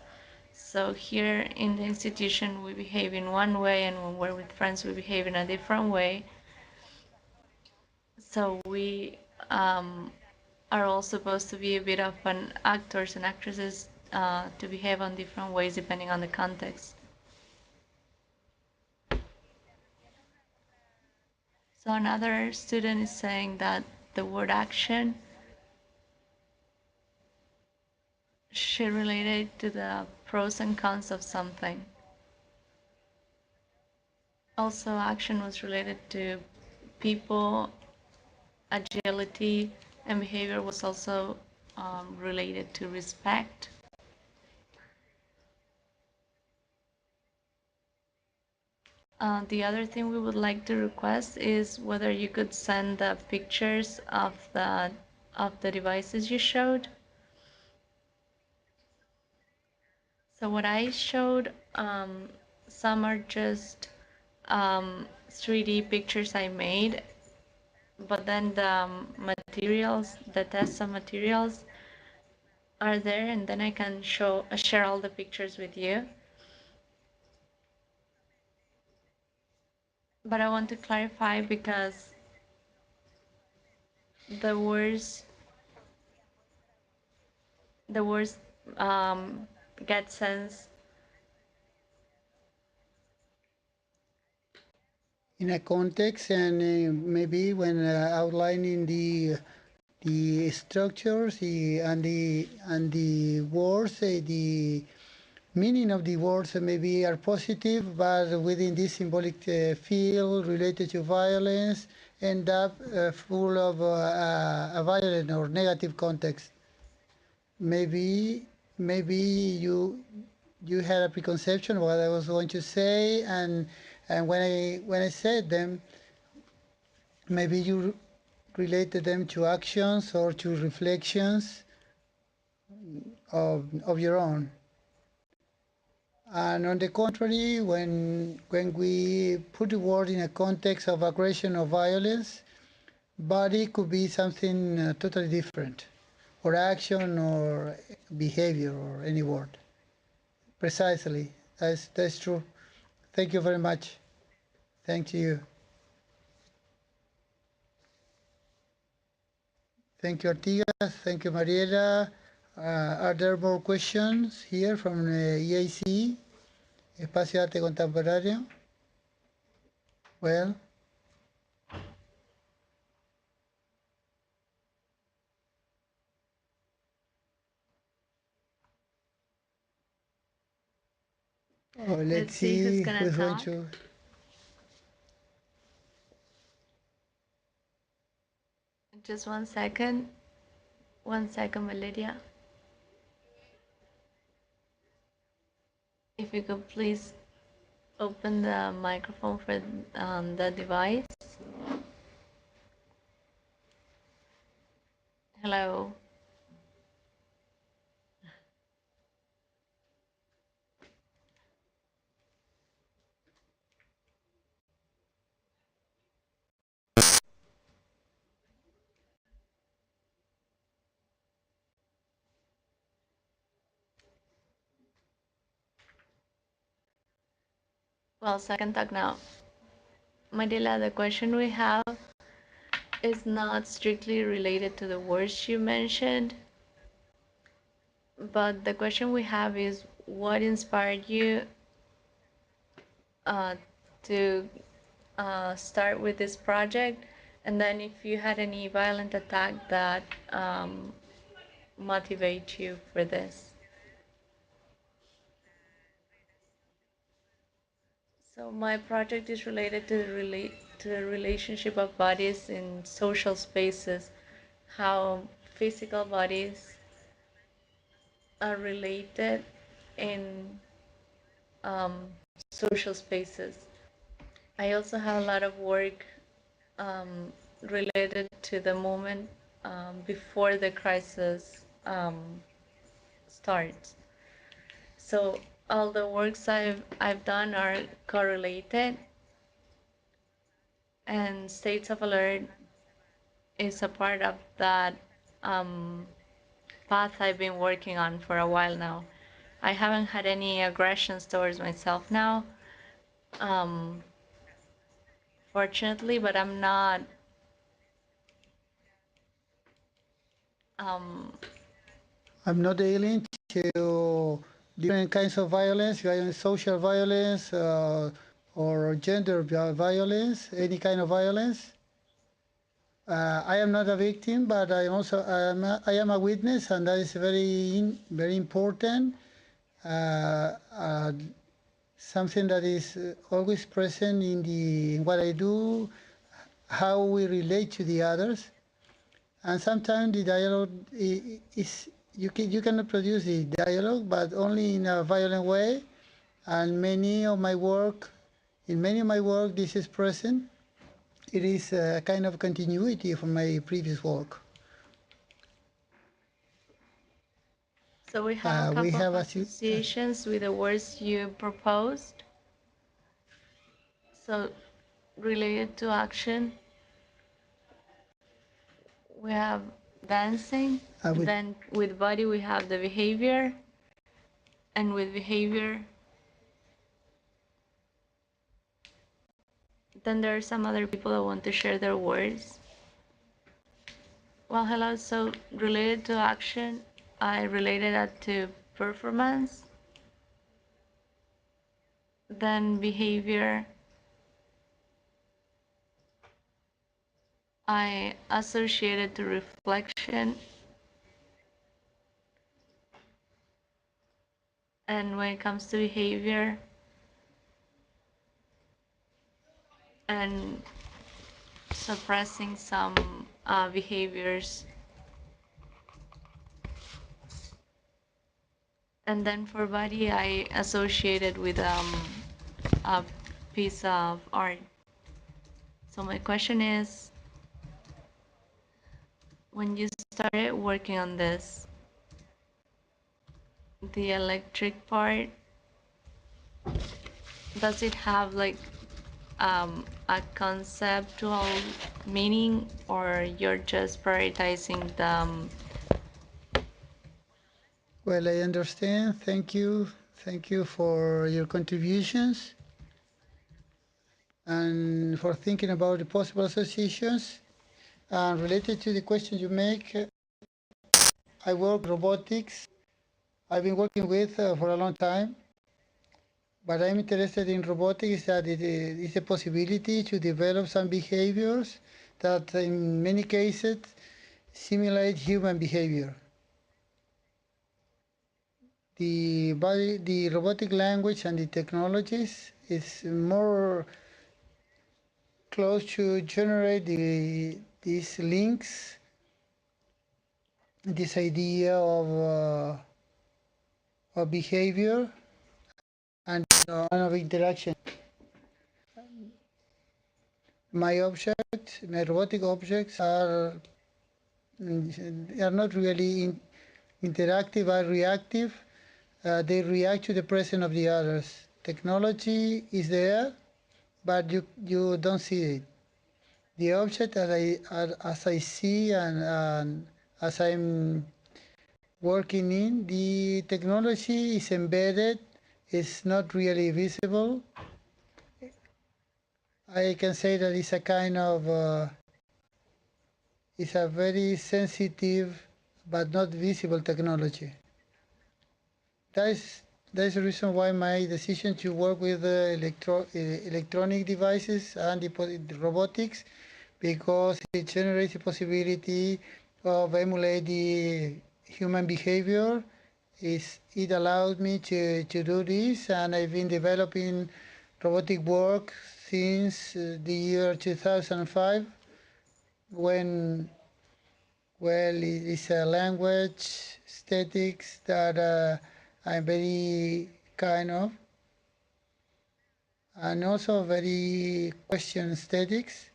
So here in the institution we behave in one way, and when we're with friends we behave in a different way. So we are all supposed to be a bit of an actors and actresses to behave in different ways depending on the context. So another student is saying that the word action should relate it to the pros and cons of something. Also, action was related to people, agility, and behavior was also related to respect. The other thing we would like to request is whether you could send the pictures of the devices you showed. So what I showed, some are just 3D pictures I made, but then the materials, the test of materials are there, and then I can share all the pictures with you. But I want to clarify because the words get sense in a context, and maybe when outlining the structures and the words, the meaning of the words maybe are positive, but within this symbolic field related to violence, end up full of a violent or negative context. Maybe you had a preconception of what I was going to say, and when I said them, maybe you related them to actions or to reflections of your own. And on the contrary, when we put the word in a context of aggression or violence, body could be something totally different, or action or behavior or any word. Precisely, that's true. Thank you very much. Thank you. Thank you, Artigas. Thank you, Mariela. Are there more questions here from EAC, Espacio Arte Contemporáneo? Well, let's see who's going to. Just 1 second. 1 second, Valeria. If you could please open the microphone for the device. Hello. Well, second talk now. Mariela, the question we have is not strictly related to the words you mentioned, but the question we have is what inspired you to start with this project, and then if you had any violent attack that motivate you for this. So my project is related to the relationship of bodies in social spaces, how physical bodies are related in social spaces. I also have a lot of work related to the moment before the crisis starts. So all the works I've done are correlated, and States of Alert is a part of that path I've been working on for a while now. I haven't had any aggressions towards myself now, fortunately, but I'm not I'm not alien to different kinds of violence, social violence or gender violence, any kind of violence. I am not a victim, but I am a witness, and that is very important. Something that is always present in what I do, how we relate to the others, and sometimes the dialogue is you cannot produce the dialogue, but only in a violent way. And in many of my work, this is present. It is a kind of continuity from my previous work. So we have a couple of associations with the words you proposed. So related to action, we have dancing, then with body we have the behavior, and with behavior then there are some other people that want to share their words. Well, hello. So related to action, I related that to performance, then behavior, I associated to reflection, And when it comes to behavior and suppressing some behaviors. And then for body, I associated with a piece of art. So my question is, when you started working on this, the electric part, does it have like a conceptual meaning, or you're just prioritizing the Well, I understand. Thank you. Thank you for your contributions and for thinking about the possible associations. And related to the question you make, I work robotics. I've been working with for a long time, but I'm interested in robotics that it is a possibility to develop some behaviors that in many cases simulate human behavior. The robotic language and the technologies is more close to generate these links, this idea of behavior and of interaction. My robotic objects are not really interactive, are reactive. They react to the presence of the others. Technology is there, but you don't see it. The object as I see and as I'm working in, the technology is embedded, it's not really visible. I can say that it's a kind of, it's a very sensitive but not visible technology. That's the reason why my decision to work with electronic devices and the robotics, because it generates the possibility of emulate the human behavior. It allowed me to do this, and I've been developing robotic work since the year 2005, when, well, it's a language, aesthetics that I'm very kind of, and also very question aesthetics.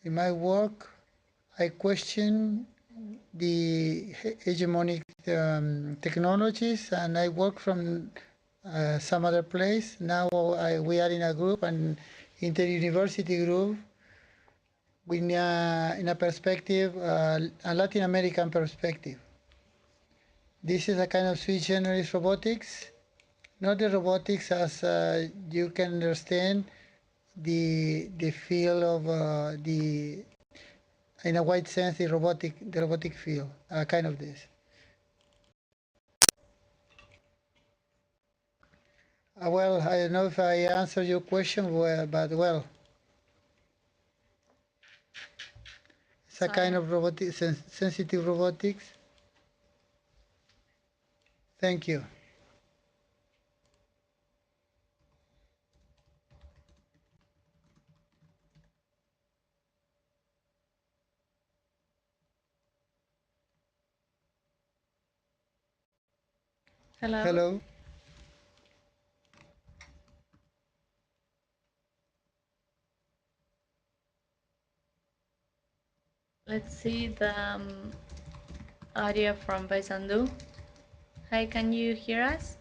In my work, I question the hegemonic technologies, and I work from some other place. Now we are in a group, an inter-university group, in a perspective, a Latin American perspective. This is a kind of sui generis robotics, not the robotics as you can understand the field of in a wide sense, the robotic field, kind of this. Well, I don't know if I answered your question well, but well, it's a kind of robotic, sensitive robotics. Thank you. Hello. Hello. Let's see the audio from Paisandu. Hi, can you hear us?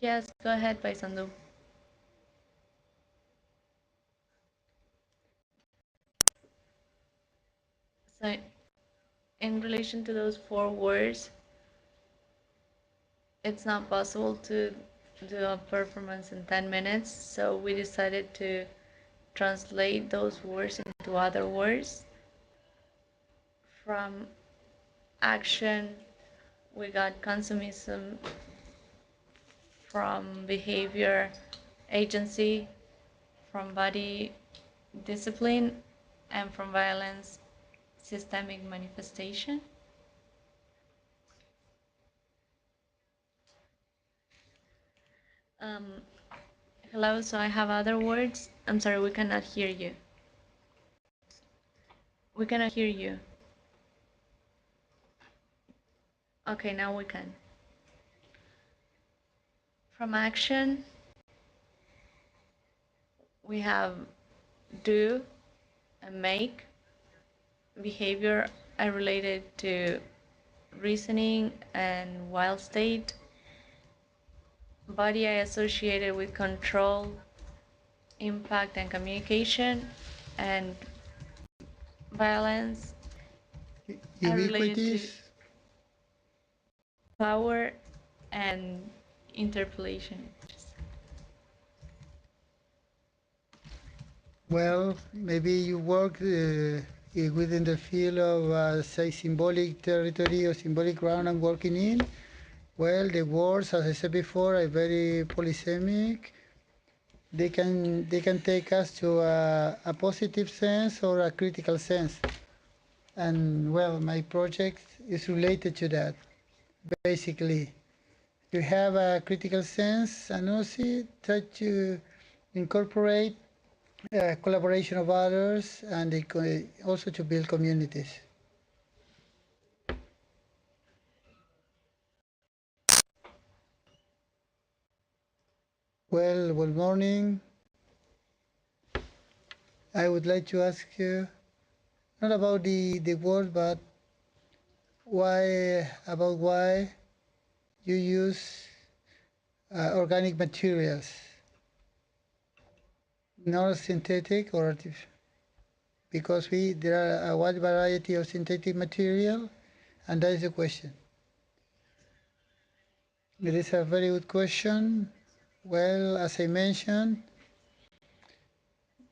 Yes, go ahead, Paisandu. So, in relation to those 4 words, it's not possible to do a performance in 10 minutes, so we decided to translate those words into other words. From action, we got consumism. From behavior, agency. From body, discipline. And from violence, systemic manifestation. Um, Hello, so I have other words. I'm sorry, we cannot hear you. We cannot hear you. Okay, now we can. From action, we have do and make. Behavior are related to reasoning and wild state. Body are associated with control, impact, and communication. And violence are related to power and interpolation. Well, maybe you work within the field of, say, symbolic territory or symbolic ground I'm working in. Well, the words, as I said before, are very polysemic. They can take us to a positive sense or a critical sense. And well, my project is related to that, basically. You have a critical sense and also try to incorporate collaboration of others and also to build communities. Well, good morning. I would like to ask you, not about the word, but why you use organic materials, not synthetic or artificial, because there are a wide variety of synthetic material, and that is the question. It is a very good question. Well, as I mentioned,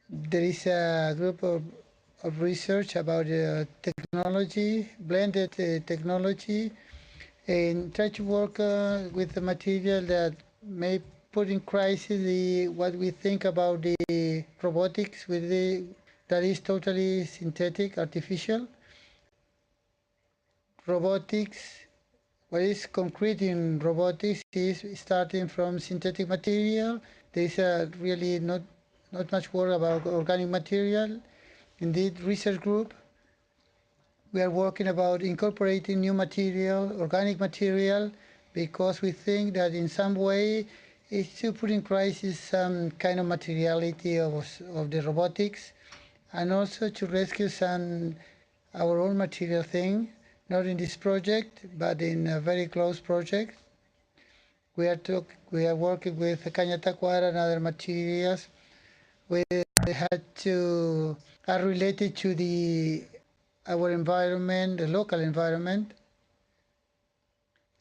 there is a group of research about technology, blended technology, and try to work with the material that may put in crisis what we think about the robotics that is totally synthetic, artificial. Robotics, what is concrete in robotics is starting from synthetic material. There is really not much work about organic material. In this research group, we are working about incorporating new material, organic material, because we think that in some way it's to put in crisis some kind of materiality of the robotics, and also to rescue our own material thing, not in this project, but in a very close project. We are working with caña tacuara and other materials. We are related to our environment, the local environment.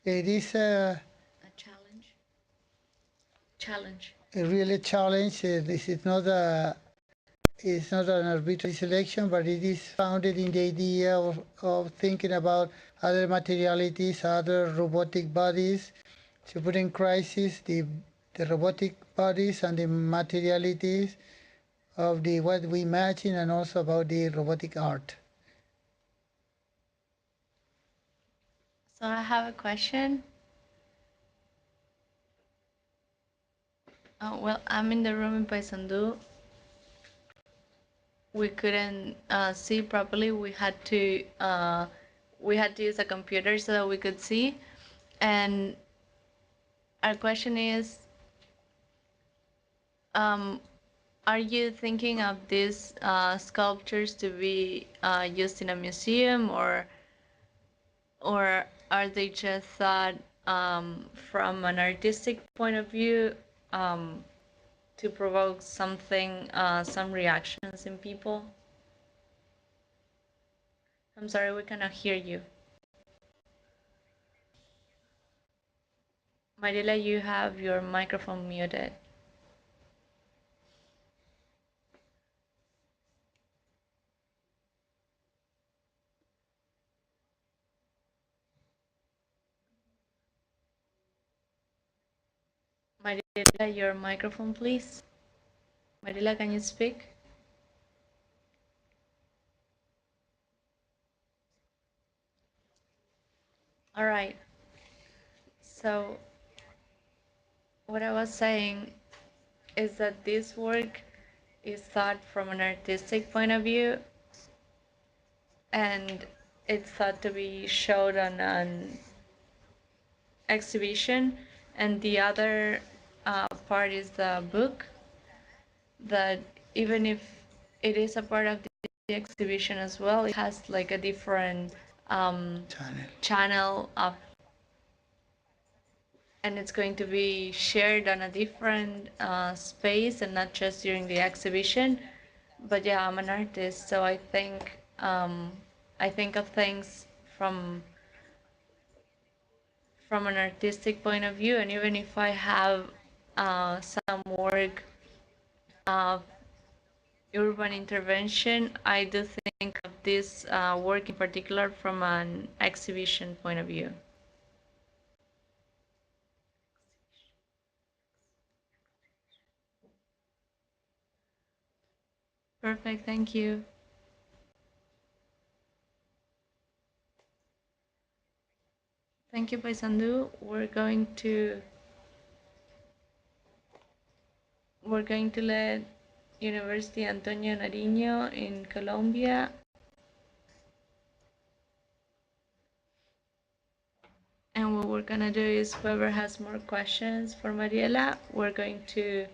It is a challenge. A really challenge. This is not it's not an arbitrary selection, but it is founded in the idea of thinking about other materialities, other robotic bodies, to put in crisis the robotic bodies and the materialities of what we imagine, and also about the robotic art. So I have a question. Well, I'm in the room in Paysandú. We couldn't see properly. We had to use a computer so that we could see. And our question is, are you thinking of these sculptures to be used in a museum, or are they just thought from an artistic point of view to provoke something, some reactions in people? I'm sorry, we cannot hear you. Mariela, you have your microphone muted. Mariela, your microphone, please. Mariela, can you speak? All right. So what I was saying is that this work is thought from an artistic point of view, and it's thought to be showed on an exhibition, and the other part is the book, that even if it is a part of the exhibition as well, it has like a different channel of, and it's going to be shared on a different space and not just during the exhibition. But yeah, I'm an artist, so I think of things from an artistic point of view, and even if I have some work of urban intervention, I do think of this work in particular from an exhibition point of view. Perfect, thank you. Thank you, Paisandu. We're going to let University Antonio Nariño in Colombia. And what we're gonna do is whoever has more questions for Mariela, we're going to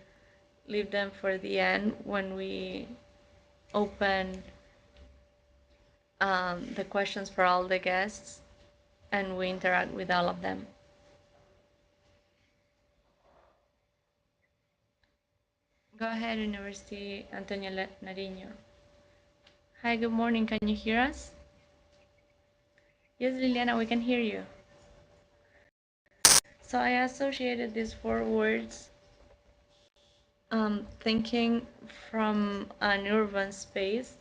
leave them for the end when we open the questions for all the guests and we interact with all of them. Go ahead, University Antonio Nariño. Hi, good morning. Can you hear us? Yes, Liliana, we can hear you. So I associated these 4 words thinking from an urban space,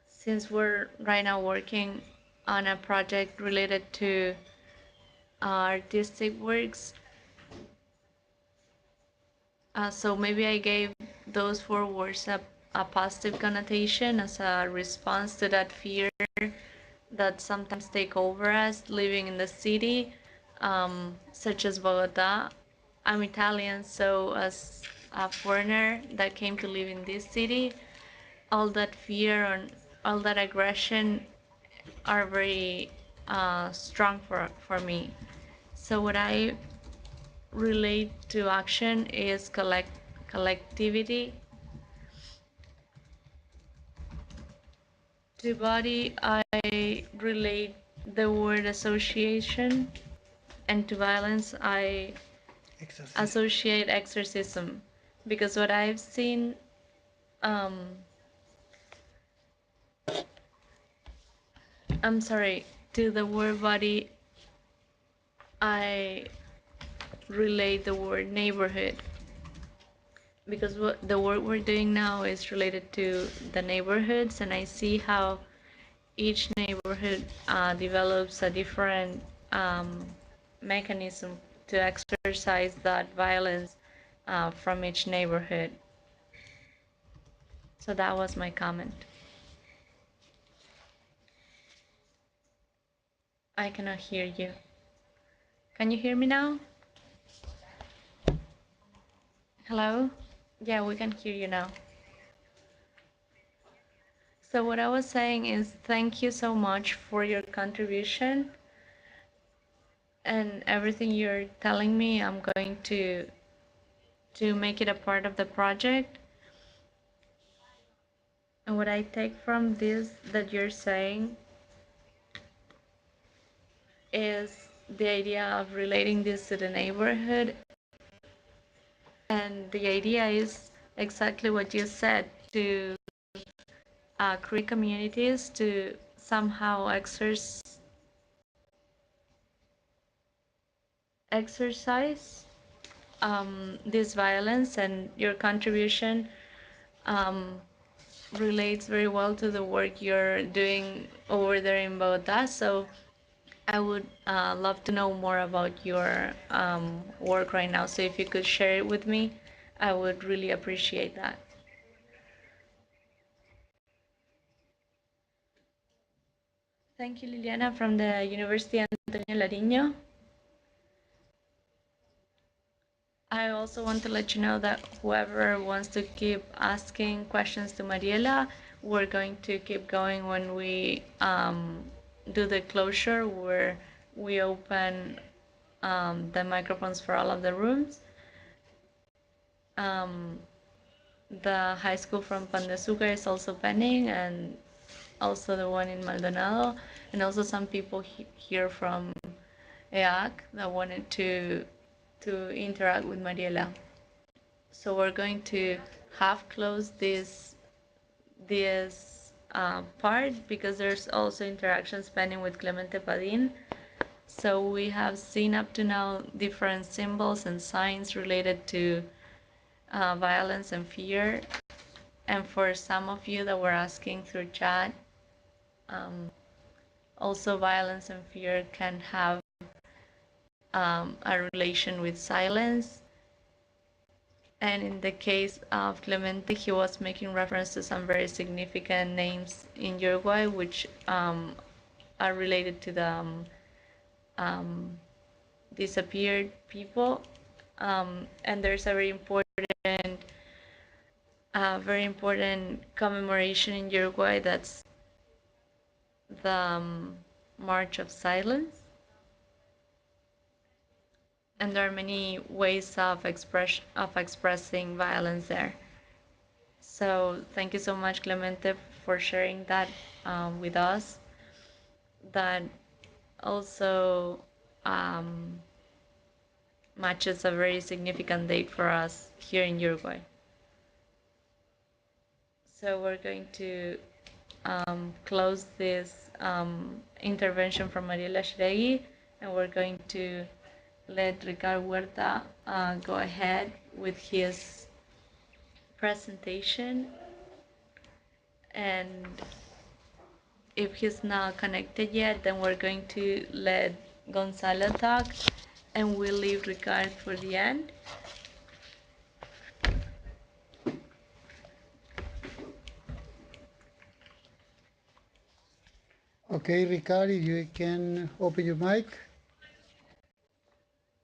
since we're right now working on a project related to artistic works. So maybe I gave those 4 words a positive connotation as a response to that fear that sometimes take over us living in the city, such as Bogota. I'm Italian, so as a foreigner that came to live in this city, all that fear and all that aggression are very strong for me. So what I relate to action is collectivity. To body, I relate the word association, and to violence, I associate exorcism, because what I've seen, I'm sorry, to the word body, I relate the word neighborhood, because what the work we're doing now is related to the neighborhoods, and I see how each neighborhood develops a different mechanism to exercise that violence from each neighborhood. So that was my comment. I cannot hear you. Can you hear me now? Hello? Yeah, we can hear you now. So what I was saying is thank you so much for your contribution and everything you're telling me. I'm going to make it a part of the project. And what I take from this that you're saying is the idea of relating this to the neighborhood. And the idea is exactly what you said, to create communities to somehow exercise this violence, and your contribution relates very well to the work you're doing over there in Bogota. So I would love to know more about your work right now. So if you could share it with me, I would really appreciate that. Thank you, Liliana, from the University Antonio Nariño. I also want to let you know that whoever wants to keep asking questions to Mariela, we're going to keep going when we do the closure, where we open the microphones for all of the rooms. The high school from Pan de Azúcar is also pending, and also the one in Maldonado, and also some people here from EAC that wanted to interact with Mariela. So we're going to have closed this part because there's also interactions pending with Clemente Padín. So we have seen up to now different symbols and signs related to violence and fear. And for some of you that were asking through chat, also violence and fear can have a relation with silence. And in the case of Clemente, he was making reference to some very significant names in Uruguay, which are related to the disappeared people. And there's a very important commemoration in Uruguay, that's the March of Silence. And there are many ways of expressing violence there. So thank you so much, Clemente, for sharing that with us. That also matches a very significant date for us here in Uruguay. So we're going to close this intervention from Mariela Yeregui, and we're going to let Ricard Huerta go ahead with his presentation. And if he's not connected yet, then we're going to let Gonzalo talk, and we'll leave Ricard for the end. Okay, Ricard, if you can open your mic.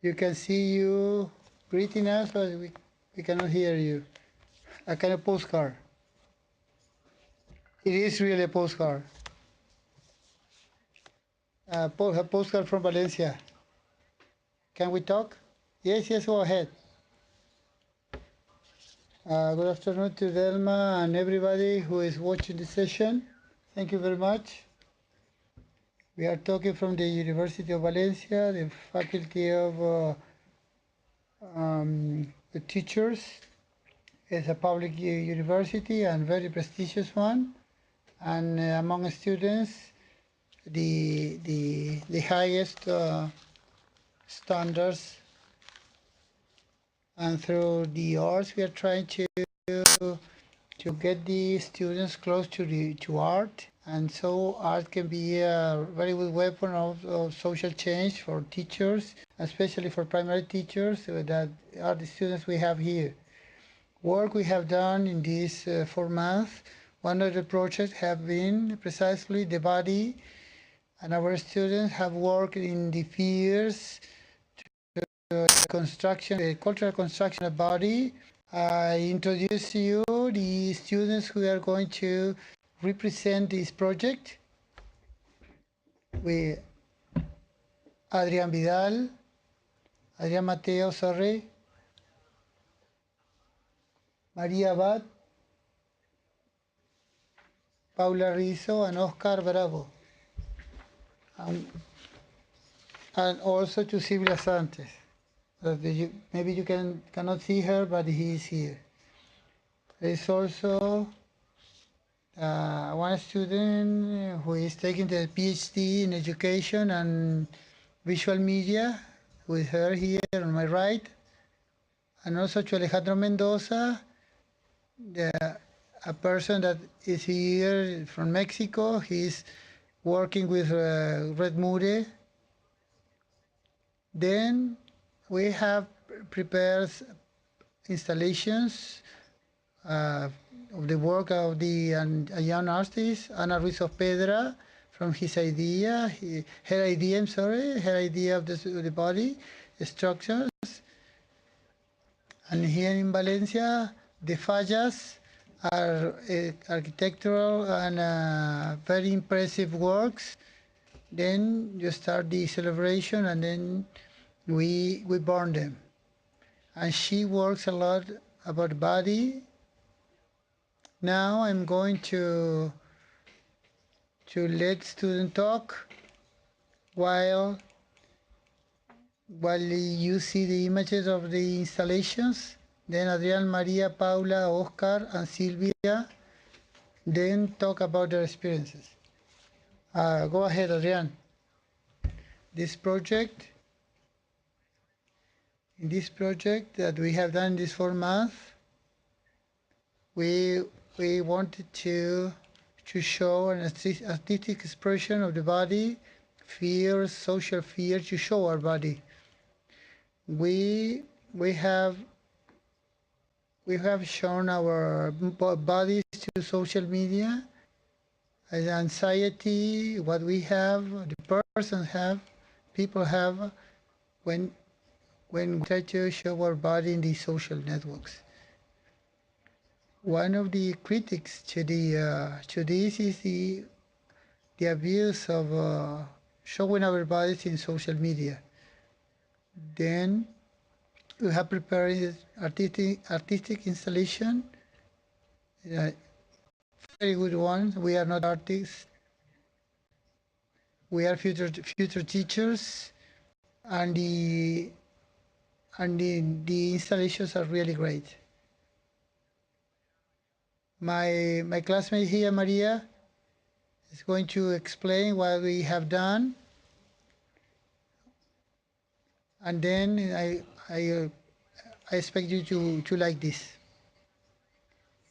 You can see you greeting us, but we cannot hear you. A kind of postcard. It is really a postcard. A postcard from Valencia. Can we talk? Yes, go ahead. Good afternoon to Delma and everybody who is watching the session. Thank you very much. We are talking from the University of Valencia, the Faculty of the Teachers. It's a public university and very prestigious one. And among students, the highest standards. And through the arts, we are trying to get the students close to art. And so art can be a very good weapon of social change for teachers, especially for primary teachers, that are the students we have here. Work we have done in these 4 months, one of the projects have been precisely the body, and our students have worked in the fields to construction, the cultural construction of body. I introduce to you the students who are going to represent this project. With Adrian Mateo, Maria Abad, Paula Rizzo, and Oscar Bravo. And also to Silvia Sanchez. Maybe you cannot see her, but he is here. There is also one student who is taking the PhD in education and visual media, with her here on my right. And also to Alejandro Mendoza, a person that is here from Mexico. He's working with Red MuRe. Then we have prepared installations of the work of a young artist, Ana Ruiz of Pedra, from her idea of the body, the structures. And here in Valencia, the fallas are architectural and very impressive works. Then you start the celebration, and then we burn them. And she works a lot about body. Now I'm going to let students talk while you see the images of the installations. Then Adrian, Maria, Paula, Oscar, and Silvia then talk about their experiences. Go ahead, Adrian. In this project that we have done this 4 months, we wanted to show an artistic expression of the body, fears, social fears, to show our body. We have shown our bodies to social media, as anxiety, what we have, the persons have, people have, when we try to show our body in these social networks. One of the critics to this is the abuse of showing our bodies in social media. Then we have prepared artistic installation, very good one. We are not artists. We are future teachers, and the installations are really great. My classmate here, Maria, is going to explain what we have done, and then I expect you to like this.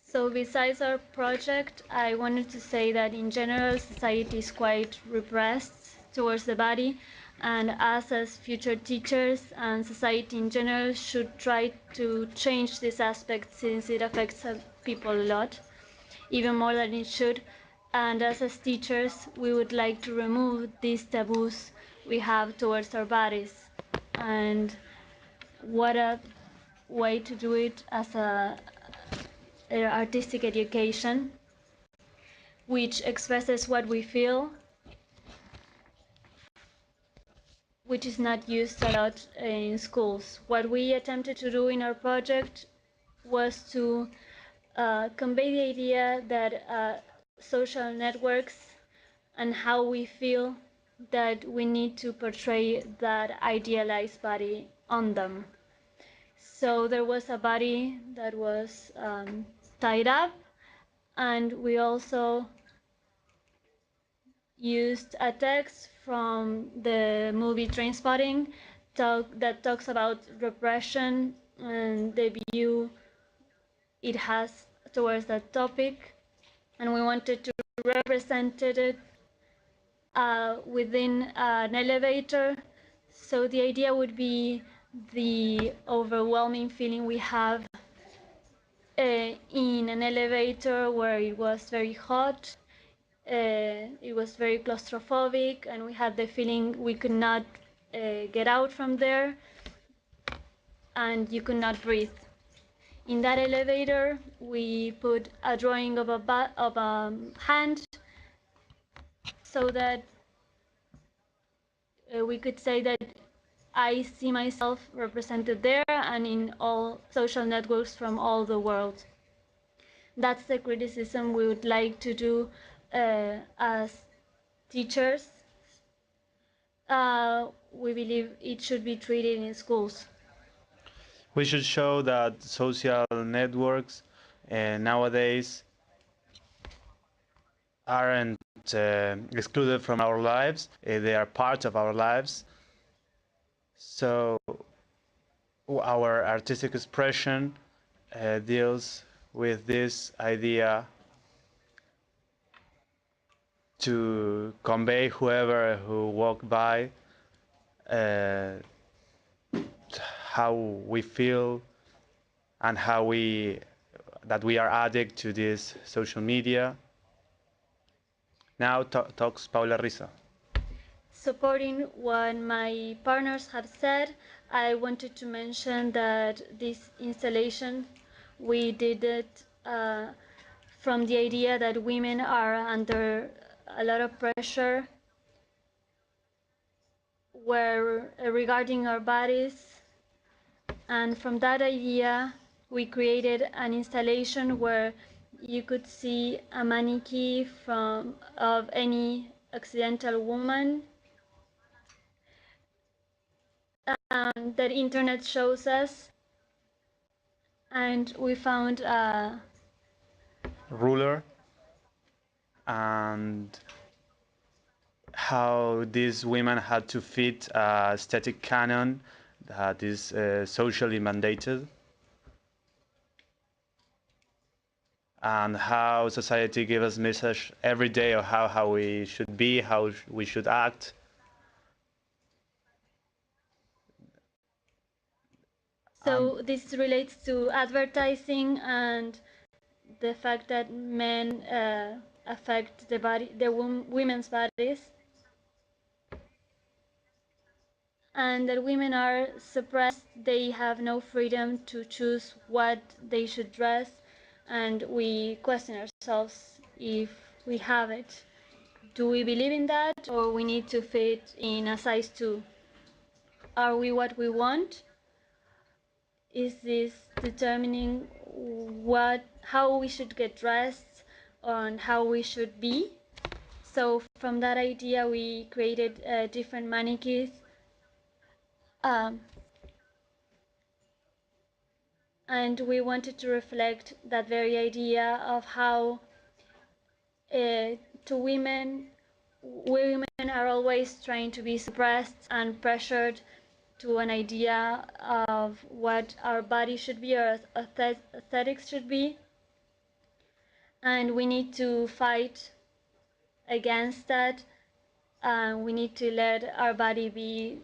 So besides our project, I wanted to say that in general, society is quite repressed towards the body, and us as future teachers and society in general should try to change this aspect, since it affects people a lot, even more than it should. And as teachers, we would like to remove these taboos we have towards our bodies. And what a way to do it as a artistic education, which expresses what we feel, which is not used a lot in schools. What we attempted to do in our project was to convey the idea that social networks and how we feel, that we need to portray that idealized body on them. So there was a body that was tied up, and we also used a text from the movie Trainspotting that talks about repression and the view it has towards that topic, and we wanted to represent it within an elevator. So the idea would be the overwhelming feeling we have in an elevator where it was very hot, it was very claustrophobic, and we had the feeling we could not get out from there, and you could not breathe. In that elevator, we put a drawing of a hand, so that we could say that I see myself represented there and in all social networks from all the world. That's the criticism we would like to do as teachers. We believe it should be treated in schools. We should show that social networks nowadays aren't excluded from our lives. They are part of our lives. So our artistic expression deals with this idea to convey whoever who walk by how we feel and that we are addict to this social media. Now talks Paula Risa. supporting what my partners have said, I wanted to mention that this installation, we did it from the idea that women are under a lot of pressure regarding our bodies. And from that idea, we created an installation where you could see a mannequin of any Occidental woman that internet shows us, and we found a ruler and how these women had to fit a aesthetic canon that is socially mandated, and how society gives us message every day of how we should be, how we should act. So this relates to advertising and the fact that men affect the women's bodies, and that women are suppressed. They have no freedom to choose what they should dress, and we question ourselves if we have it. Do we believe in that, or we need to fit in a size 2? Are we what we want? Is this determining how we should get dressed and how we should be? So from that idea, we created different mannequins, and we wanted to reflect that very idea of how to women are always trying to be suppressed and pressured to an idea of what our body should be or aesthetics should be, and we need to fight against that. We need to let our body be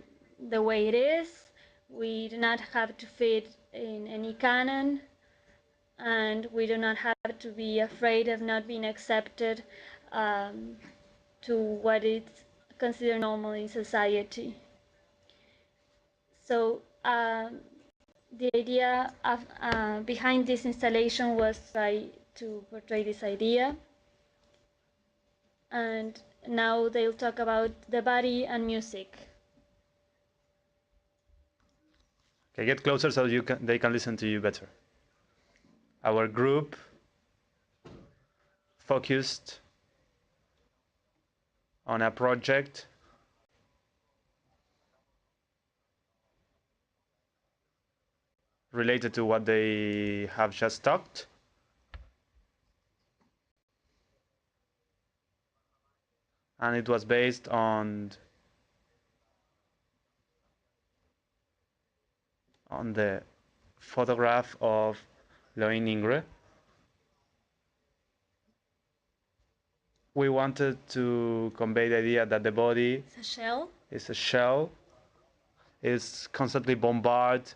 the way it is. We do not have to fit in any canon, and we do not have to be afraid of not being accepted to what is considered normal in society. So the idea of, behind this installation was to portray this idea. And now they'll talk about the body and music. Okay, get closer so they can listen to you better. Our group focused on a project related to what they have just talked. And it was based on the photograph of Ingre. We wanted to convey the idea that the body is a shell, is constantly bombarded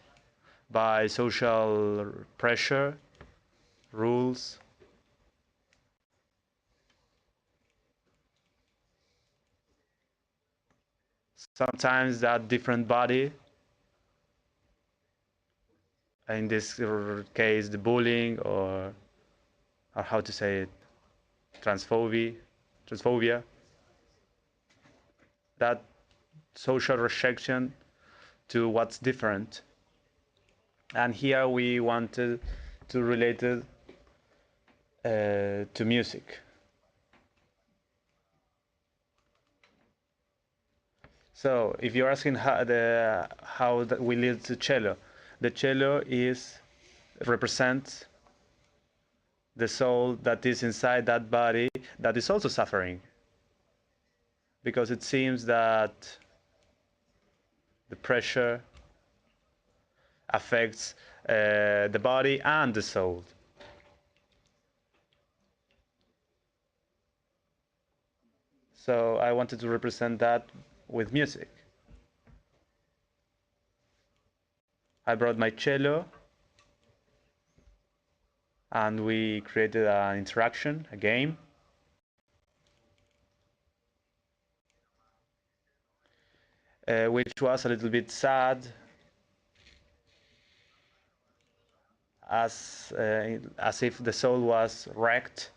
by social pressure, rules. Sometimes that different body, in this case the bullying or how to say it, transphobia, that social rejection to what's different. And here we wanted to relate it to music. So if you're asking how that we lead to cello, the cello represents the soul that is inside that body that is also suffering, because it seems that the pressure affects the body and the soul. So I wanted to represent that with music. I brought my cello and we created an interaction, a game. which was a little bit sad, as if the soul was wrecked.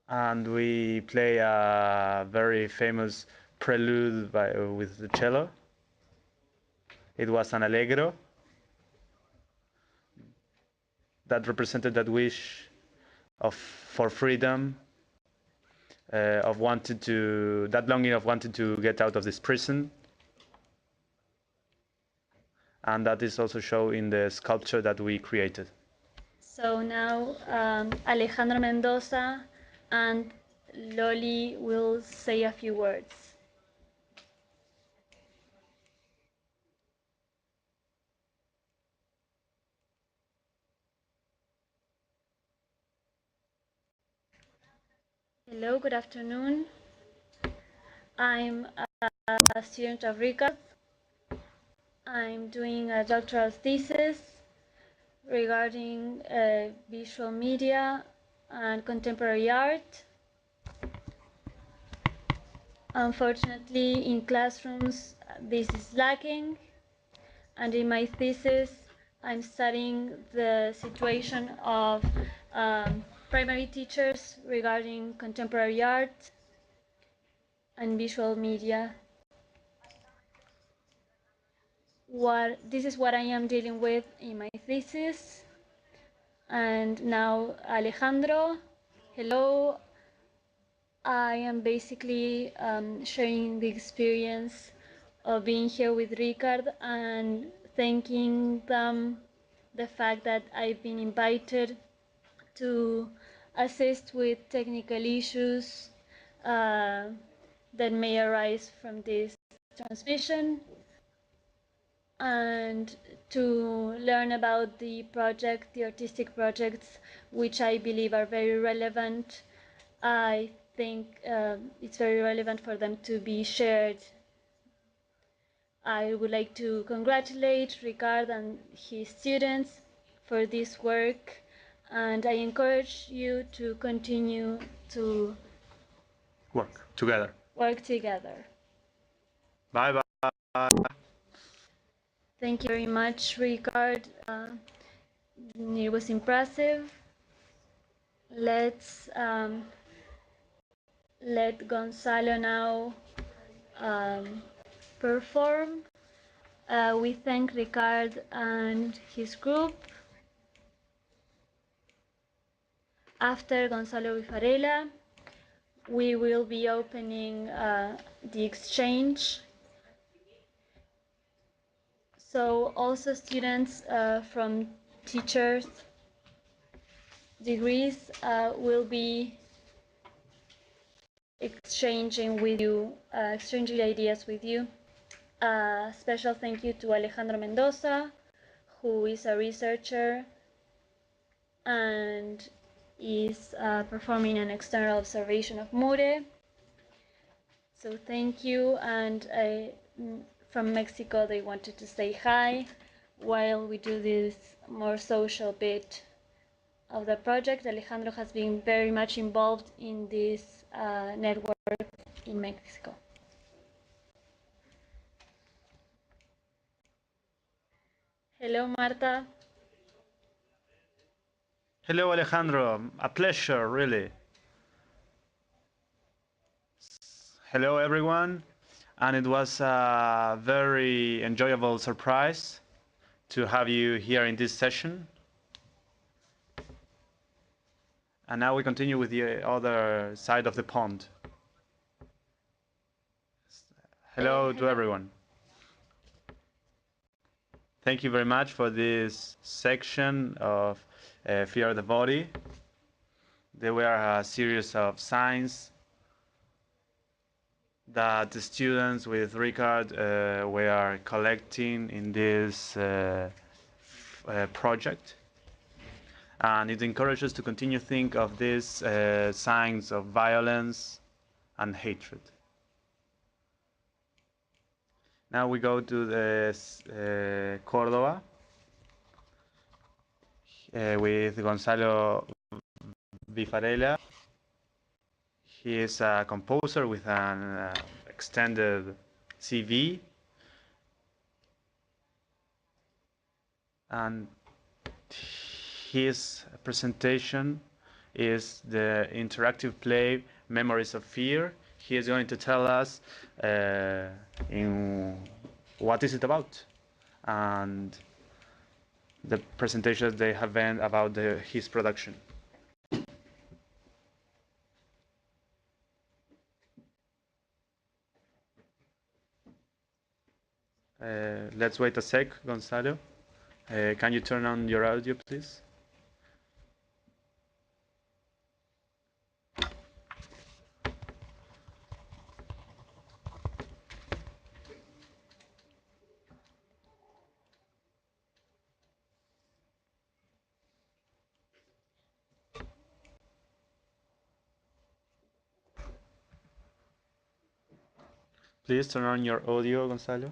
And we play a very famous prelude with the cello. It was an allegro that represented that wish for freedom, that longing of wanting to get out of this prison. And that is also shown in the sculpture that we created. So now Alejandro Mendoza and Loli will say a few words. Hello, good afternoon. I'm a student of Ricard. I'm doing a doctoral thesis regarding visual media and contemporary art. Unfortunately, in classrooms, this is lacking, and in my thesis, I'm studying the situation of primary teachers regarding contemporary art and visual media. This is what I am dealing with in my thesis. And now, Alejandro, hello. I am basically sharing the experience of being here with Ricard and thanking them the fact that I've been invited to assist with technical issues that may arise from this transmission, and to learn about the artistic projects, which I believe are very relevant. I think it's very relevant for them to be shared. I would like to congratulate Ricard and his students for this work, and I encourage you to continue to work together. Bye bye. Thank you very much, Ricard. It was impressive. Let's let Gonzalo now perform. We thank Ricard and his group. After Gonzalo Biffarella, we will be opening the exchange. So also students from teachers degrees will be exchanging ideas with you. Special thank you to Alejandro Mendoza, who is a researcher and is performing an external observation of MuRe. So thank you, and from Mexico they wanted to say hi while we do this more social bit of the project. Alejandro has been very much involved in this network in Mexico. Hello, Marta. Hello, Alejandro. A pleasure, really. Hello, everyone. And it was a very enjoyable surprise to have you here in this session. And now we continue with the other side of the pond. Hello to everyone. Thank you very much for this section of Fear of the Body. There were a series of signs that the students with Ricard were collecting in this project. And it encourages us to continue to think of these signs of violence and hatred. Now we go to the Cordoba with Gonzalo Biffarella. He is a composer with an extended CV, and his presentation is the interactive play Memories of Fear. He is going to tell us in what is it about, and the presentations they have been about his production. Let's wait a sec, Gonzalo. Can you turn on your audio, please? Please turn on your audio, Gonzalo.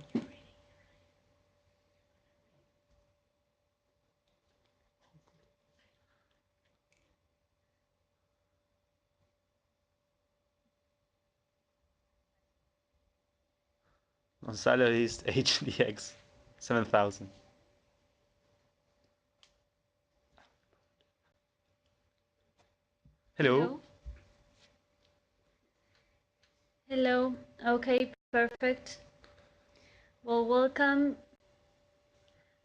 Gonzalo is HDX 7000. Hello. Hello. Okay, perfect. Well, welcome.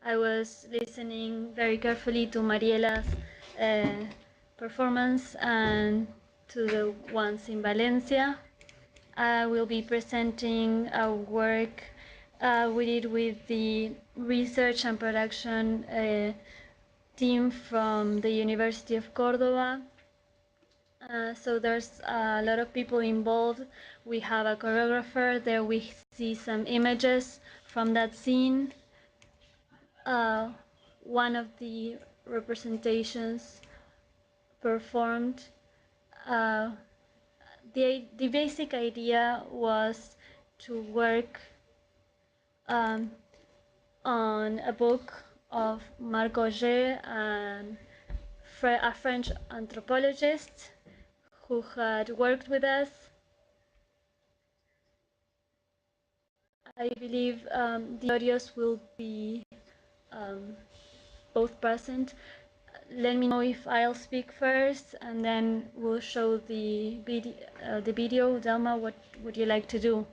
I was listening very carefully to Mariela's performance and to the ones in Valencia. I will be presenting a work we did with the research and production team from the University of Cordoba. So there's a lot of people involved. We have a choreographer. There we see some images from that scene. One of the representations performed. The basic idea was to work on a book of Marc Auger, a French anthropologist who had worked with us. I believe the audios will be both present. Let me know if I'll speak first, and then we'll show the video. Delma, what would you like to do?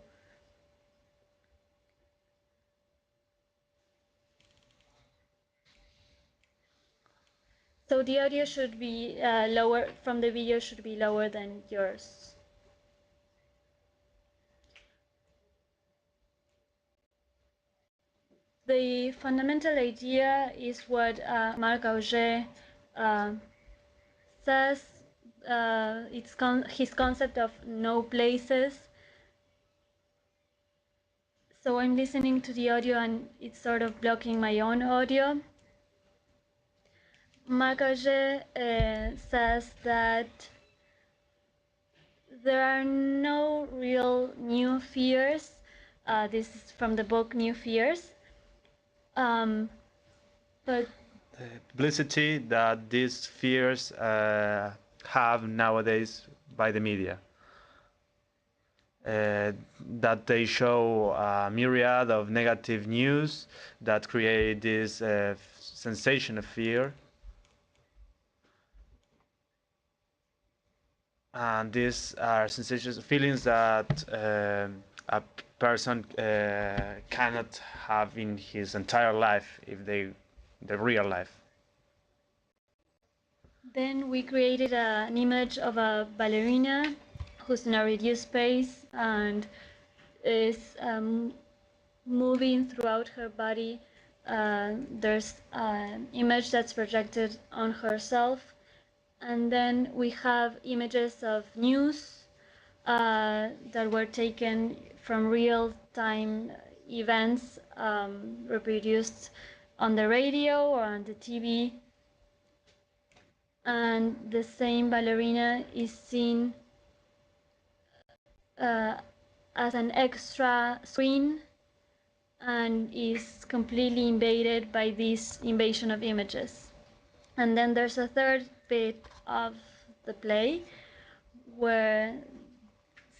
So the audio should be lower, from the video should be lower than yours. The fundamental idea is what Marc Auger says. It's his concept of no places. So I'm listening to the audio and it's sort of blocking my own audio. Marc Auger says that there are no real new fears. This is from the book New Fears. But the publicity that these fears have nowadays by the media. That they show a myriad of negative news that create this sensation of fear. And these are sensations, feelings that a person cannot have in his entire life, if the real life. Then we created an image of a ballerina who's in a reduced space and is moving throughout her body. There's an image that's projected on herself. And then we have images of news that were taken from real-time events reproduced on the radio or on the TV. And the same ballerina is seen as an extra screen and is completely invaded by this invasion of images. And then there's a third bit of the play where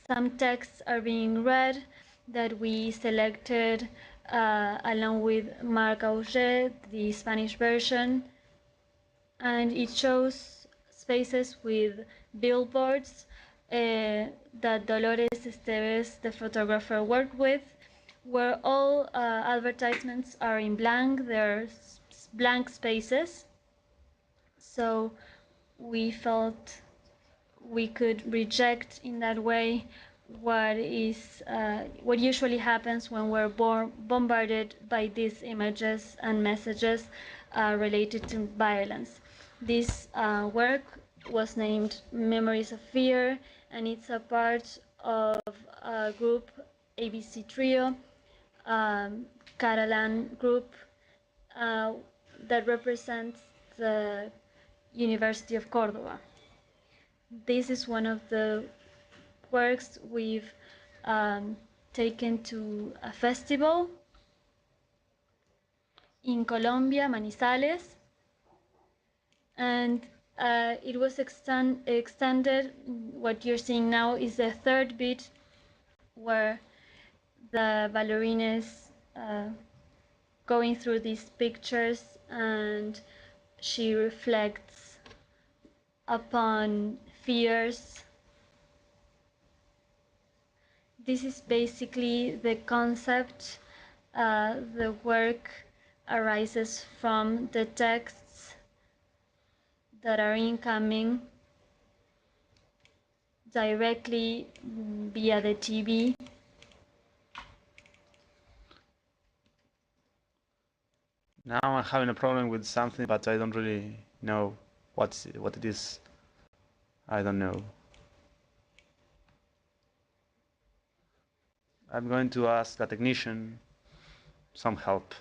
some texts are being read that we selected along with Marc Auger, the Spanish version, and it shows spaces with billboards that Dolores Esteves, the photographer, worked with, where all advertisements are in blank. There are blank spaces. So we felt we could reject in that way what usually happens when we're bombarded by these images and messages related to violence. This work was named Memories of Fear, and it's a part of a group, ABC Trio, Catalan group, that represents the University of Cordoba. This is one of the works we've taken to a festival in Colombia, Manizales, and it was extended. What you're seeing now is the third bit, where the ballerines going through these pictures, and she reflects upon fears. This is basically the concept. The work arises from the texts that are incoming directly via the TV. Now I'm having a problem with something, but I don't really know what it is. I don't know. I'm going to ask a technician some help.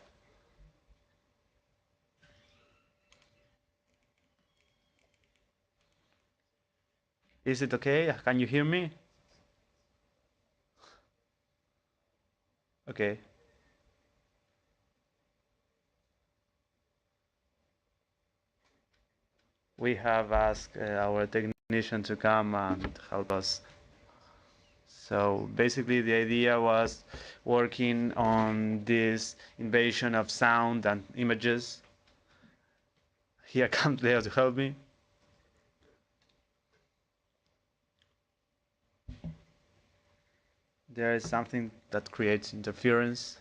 Is it okay? Can you hear me? Okay. We have asked our technician to come and help us. So basically the idea was working on this invasion of sound and images. Here comes Leo to help me. There is something that creates interference.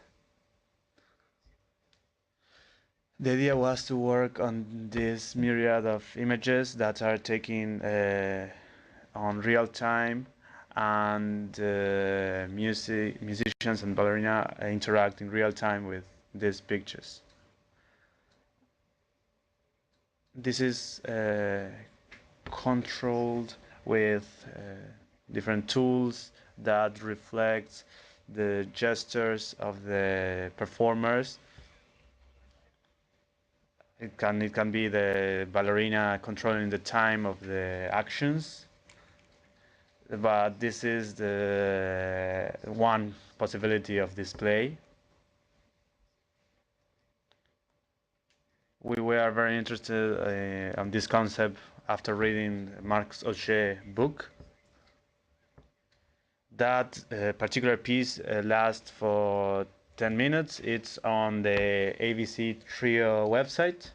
The idea was to work on this myriad of images that are taken on real time, and musicians and ballerina interact in real time with these pictures. This is controlled with different tools that reflect the gestures of the performers. It can be the ballerina controlling the time of the actions, but this is the one possibility of display. We were very interested on this concept after reading Marc Auger's book. That particular piece lasts for 10 minutes. It's on the ABC Trio website.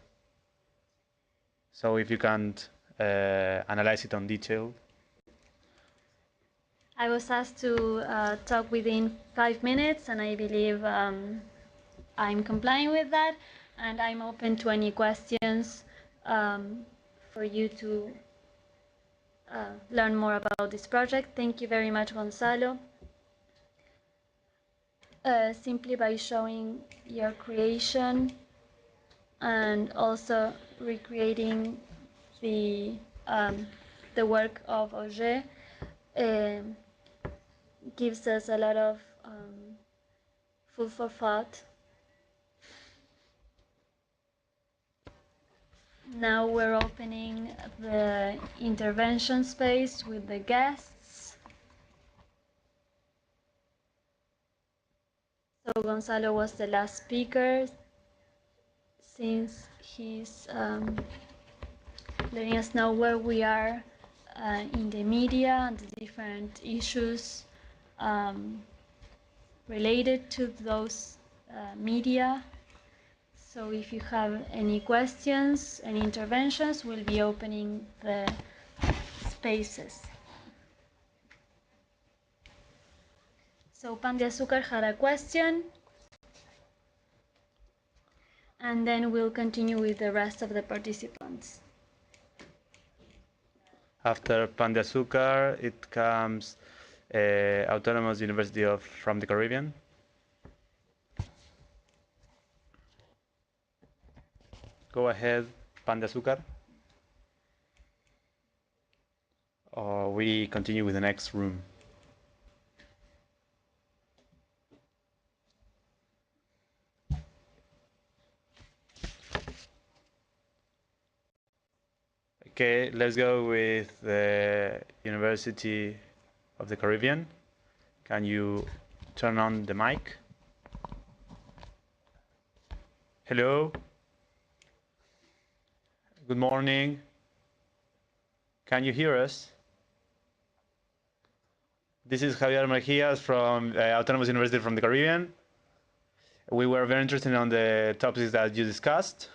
So if you can't analyze it on detail. I was asked to talk within 5 minutes, and I believe I'm complying with that, and I'm open to any questions for you to learn more about this project. Thank you very much, Gonzalo. Simply by showing your creation and also recreating the work of Auger gives us a lot of food for thought. Now we're opening the intervention space with the guests. So Gonzalo was the last speaker, since he's letting us know where we are in the media and the different issues related to those media. So if you have any questions, any interventions, we'll be opening the spaces. So Pan de Azúcar had a question, and then we'll continue with the rest of the participants. After Pan de Azúcar, it comes Autonomous University from the Caribbean. Go ahead, Pan de Azúcar. Or we continue with the next room. Okay, let's go with the University of the Caribbean. Can you turn on the mic? Hello. Good morning. Can you hear us? This is Javier Mejias from Autonomous University from the Caribbean. We were very interested on the topics that you discussed.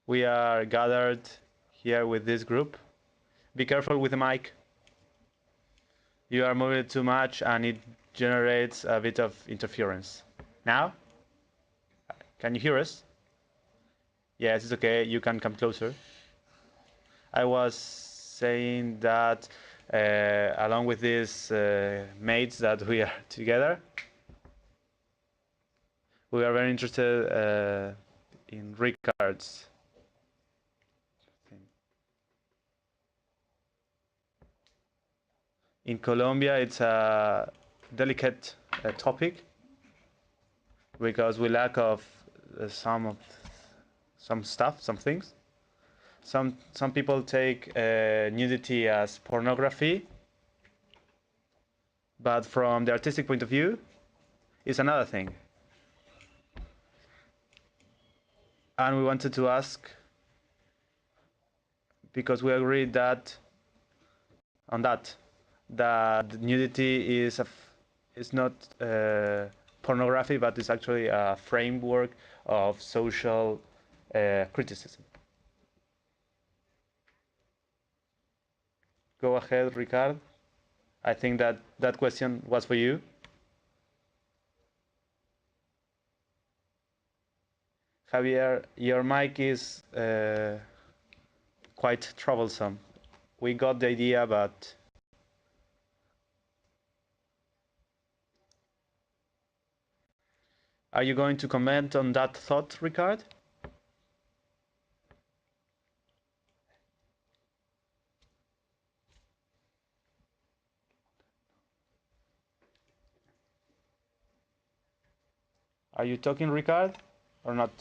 We are gathered here with this group. Be careful with the mic. You are moving too much and it generates a bit of interference. Now? Can you hear us? Yes, it's okay. You can come closer. I was saying that along with these mates that we are together, we are very interested in Ricard's. In Colombia, it's a delicate topic because we lack of some things. Some people take nudity as pornography, but from the artistic point of view, it's another thing. And we wanted to ask, because we agreed that nudity is not pornography, but it's actually a framework of social criticism. Go ahead, Ricard. I think that question was for you. Javier, your mic is quite troublesome. We got the idea, but are you going to comment on that thought, Ricard? Are you talking, Ricard, or not?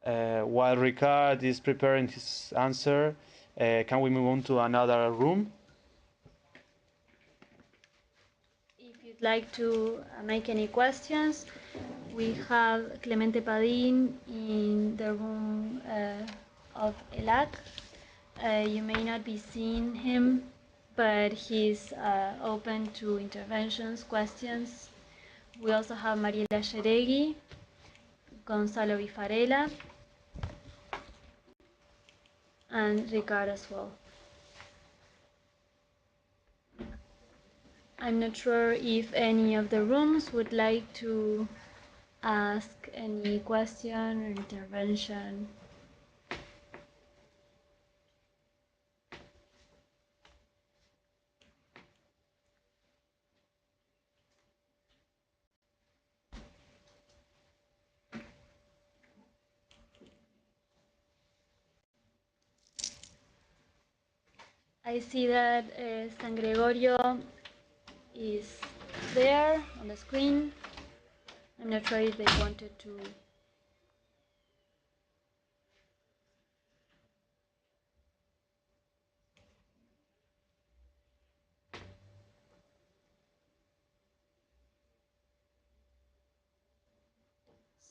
While Ricard is preparing his answer, can we move on to another room? If you'd like to make any questions, we have Clemente Padín in the room of ELAC. You may not be seeing him, but he's open to interventions, questions. We also have Mariela Yeregui, Gonzalo Biffarella, and Ricard as well. I'm not sure if any of the rooms would like to ask any question or intervention. I see that San Gregorio is there on the screen. I'm not sure if they wanted to.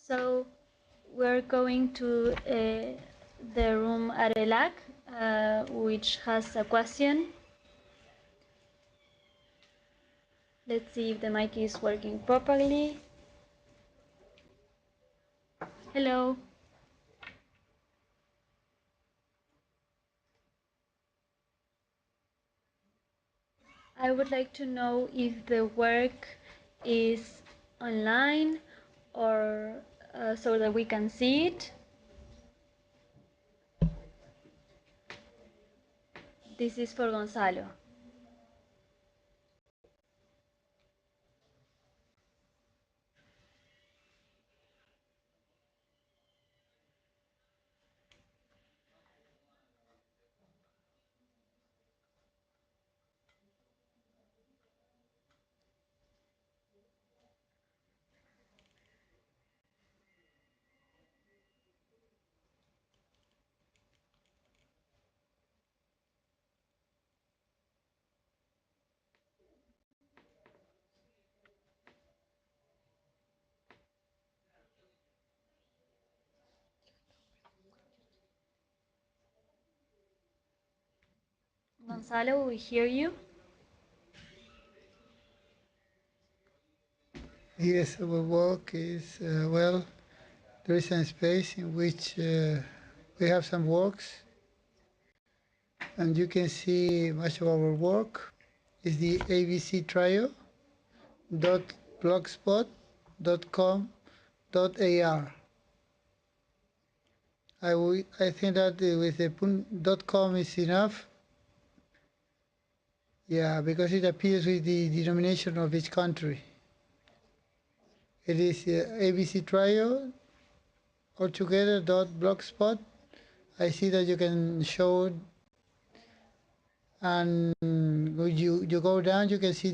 So we're going to the room Arelac, which has a question. Let's see if the mic is working properly. Hello. I would like to know if the work is online or so that we can see it. This is for Gonzalo. Gonzalo, we hear you. Yes, our work is, well, there is a space in which we have some works, and you can see much of our work is the abctrio.blogspot.com.ar. I think that with the .com is enough. Yeah, because it appears with the denomination of each country. It is ABC Trio altogether .blogspot. I see that you can show, and you go down, you can see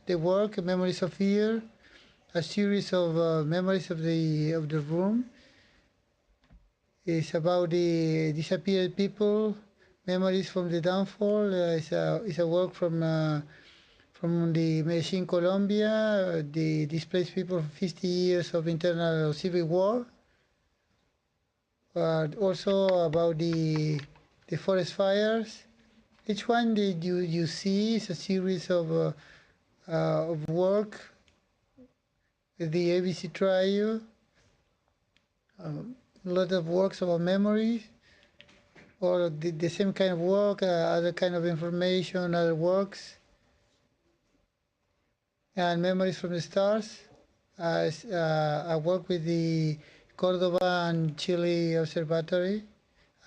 the work, Memories of Fear, a series of memories of the room. It's about the disappeared people, memories from the downfall. It's a work from the Medellin, Colombia, the displaced people for 50 years of internal civil war. Also about the forest fires. Each one that you see is a series of work with the ABC Trio. A lot of works about memory, or the same kind of work, other kind of information, other works, and memories from the stars. I work with the Cordoba and Chile Observatory.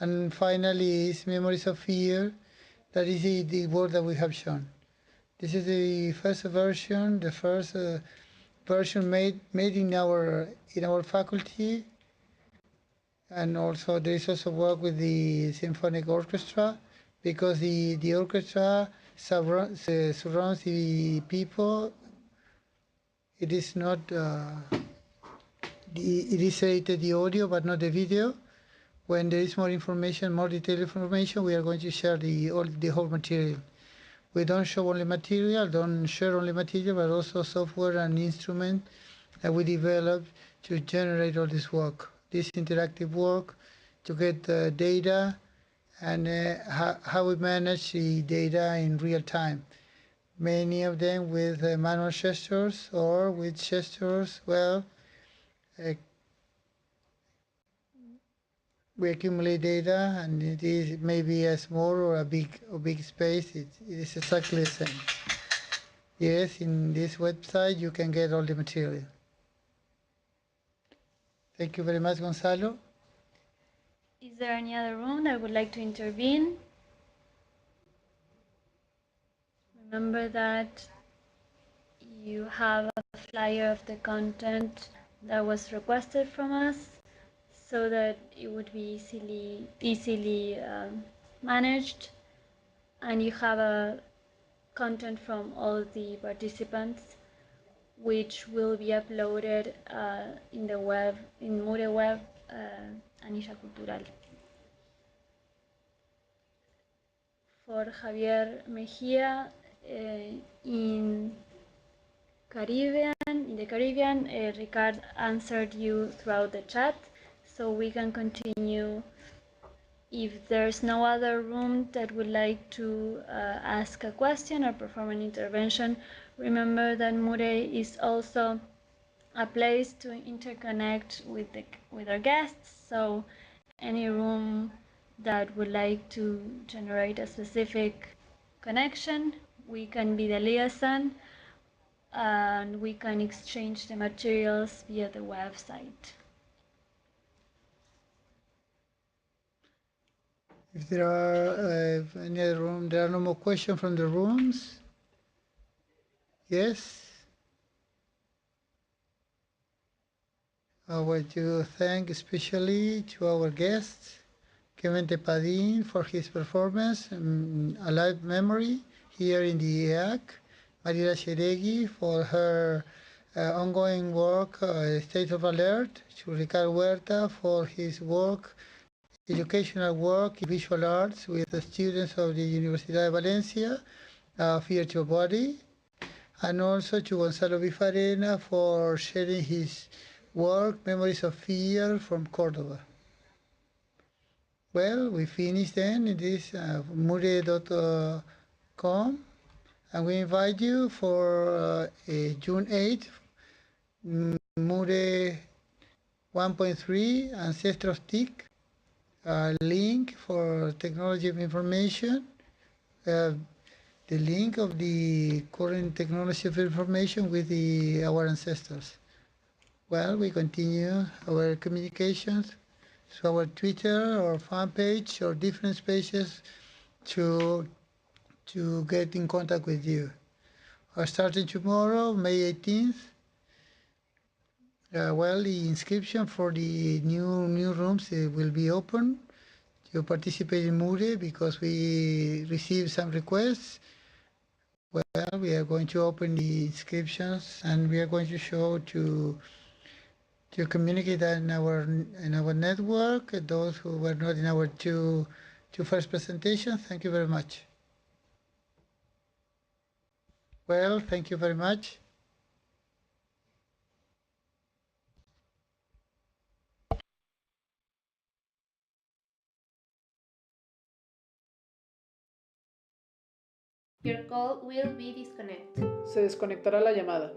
And finally is Memories of Fear. That is the work that we have shown. This is the first version, version made in our faculty. And also there is also work with the symphonic orchestra, because the orchestra surrounds the people. It is not it is rated the audio but not the video. When there is more information, more detailed information, we are going to share the whole material. We don't show only material, don't share only material, but also software and instrument that we develop to generate all this work, this interactive work, to get data, and how we manage the data in real time. Many of them with manual gestures, or with gestures, well, we accumulate data, and it is maybe a small or a big space. It is exactly the same. Yes, in this website you can get all the material. Thank you very much, Gonzalo. Is there any other room that would like to intervene? Remember that you have a flyer of the content that was requested from us, so that it would be easily managed, and you have a content from all the participants, which will be uploaded in the web, in MuRe web, Anilla Cultural. For Javier Mejia, in Caribbean. In the Caribbean, Ricard answered you throughout the chat, so we can continue. If there's no other room that would like to ask a question or perform an intervention, remember that MuRe is also a place to interconnect with our guests. So any room that would like to generate a specific connection, we can be the liaison and we can exchange the materials via the website. If there are any other room, there are no more questions from the rooms. Yes. I want to thank especially to our guests, Clemente Padín for his performance, A Live Memory here in the EAC, Mariela Yeregui for her ongoing work, State of Alert, to Ricard Huerta for his work, educational work in visual arts with the students of the Universidad de Valencia, Fear to Body, and also to Gonzalo Biffarella for sharing his work, Memories of Fear from Cordoba. Well, we finished then in this MuRe.com, and we invite you for June 8th, MuRe 1.3, Ancestors TIC, link for technology of information, the link of the current technology of information with our ancestors. Well, we continue our communications through our Twitter or fan page or different spaces to get in contact with you. Starting tomorrow, May 18th, well, the inscription for the new rooms will be open to participate in MuRe because we received some requests. Well, we are going to open the inscriptions and we are going to show to communicate that in our network. Those who were not in our two first presentations, thank you very much. Well, thank you very much. Your call will be disconnected. Se desconectará la llamada.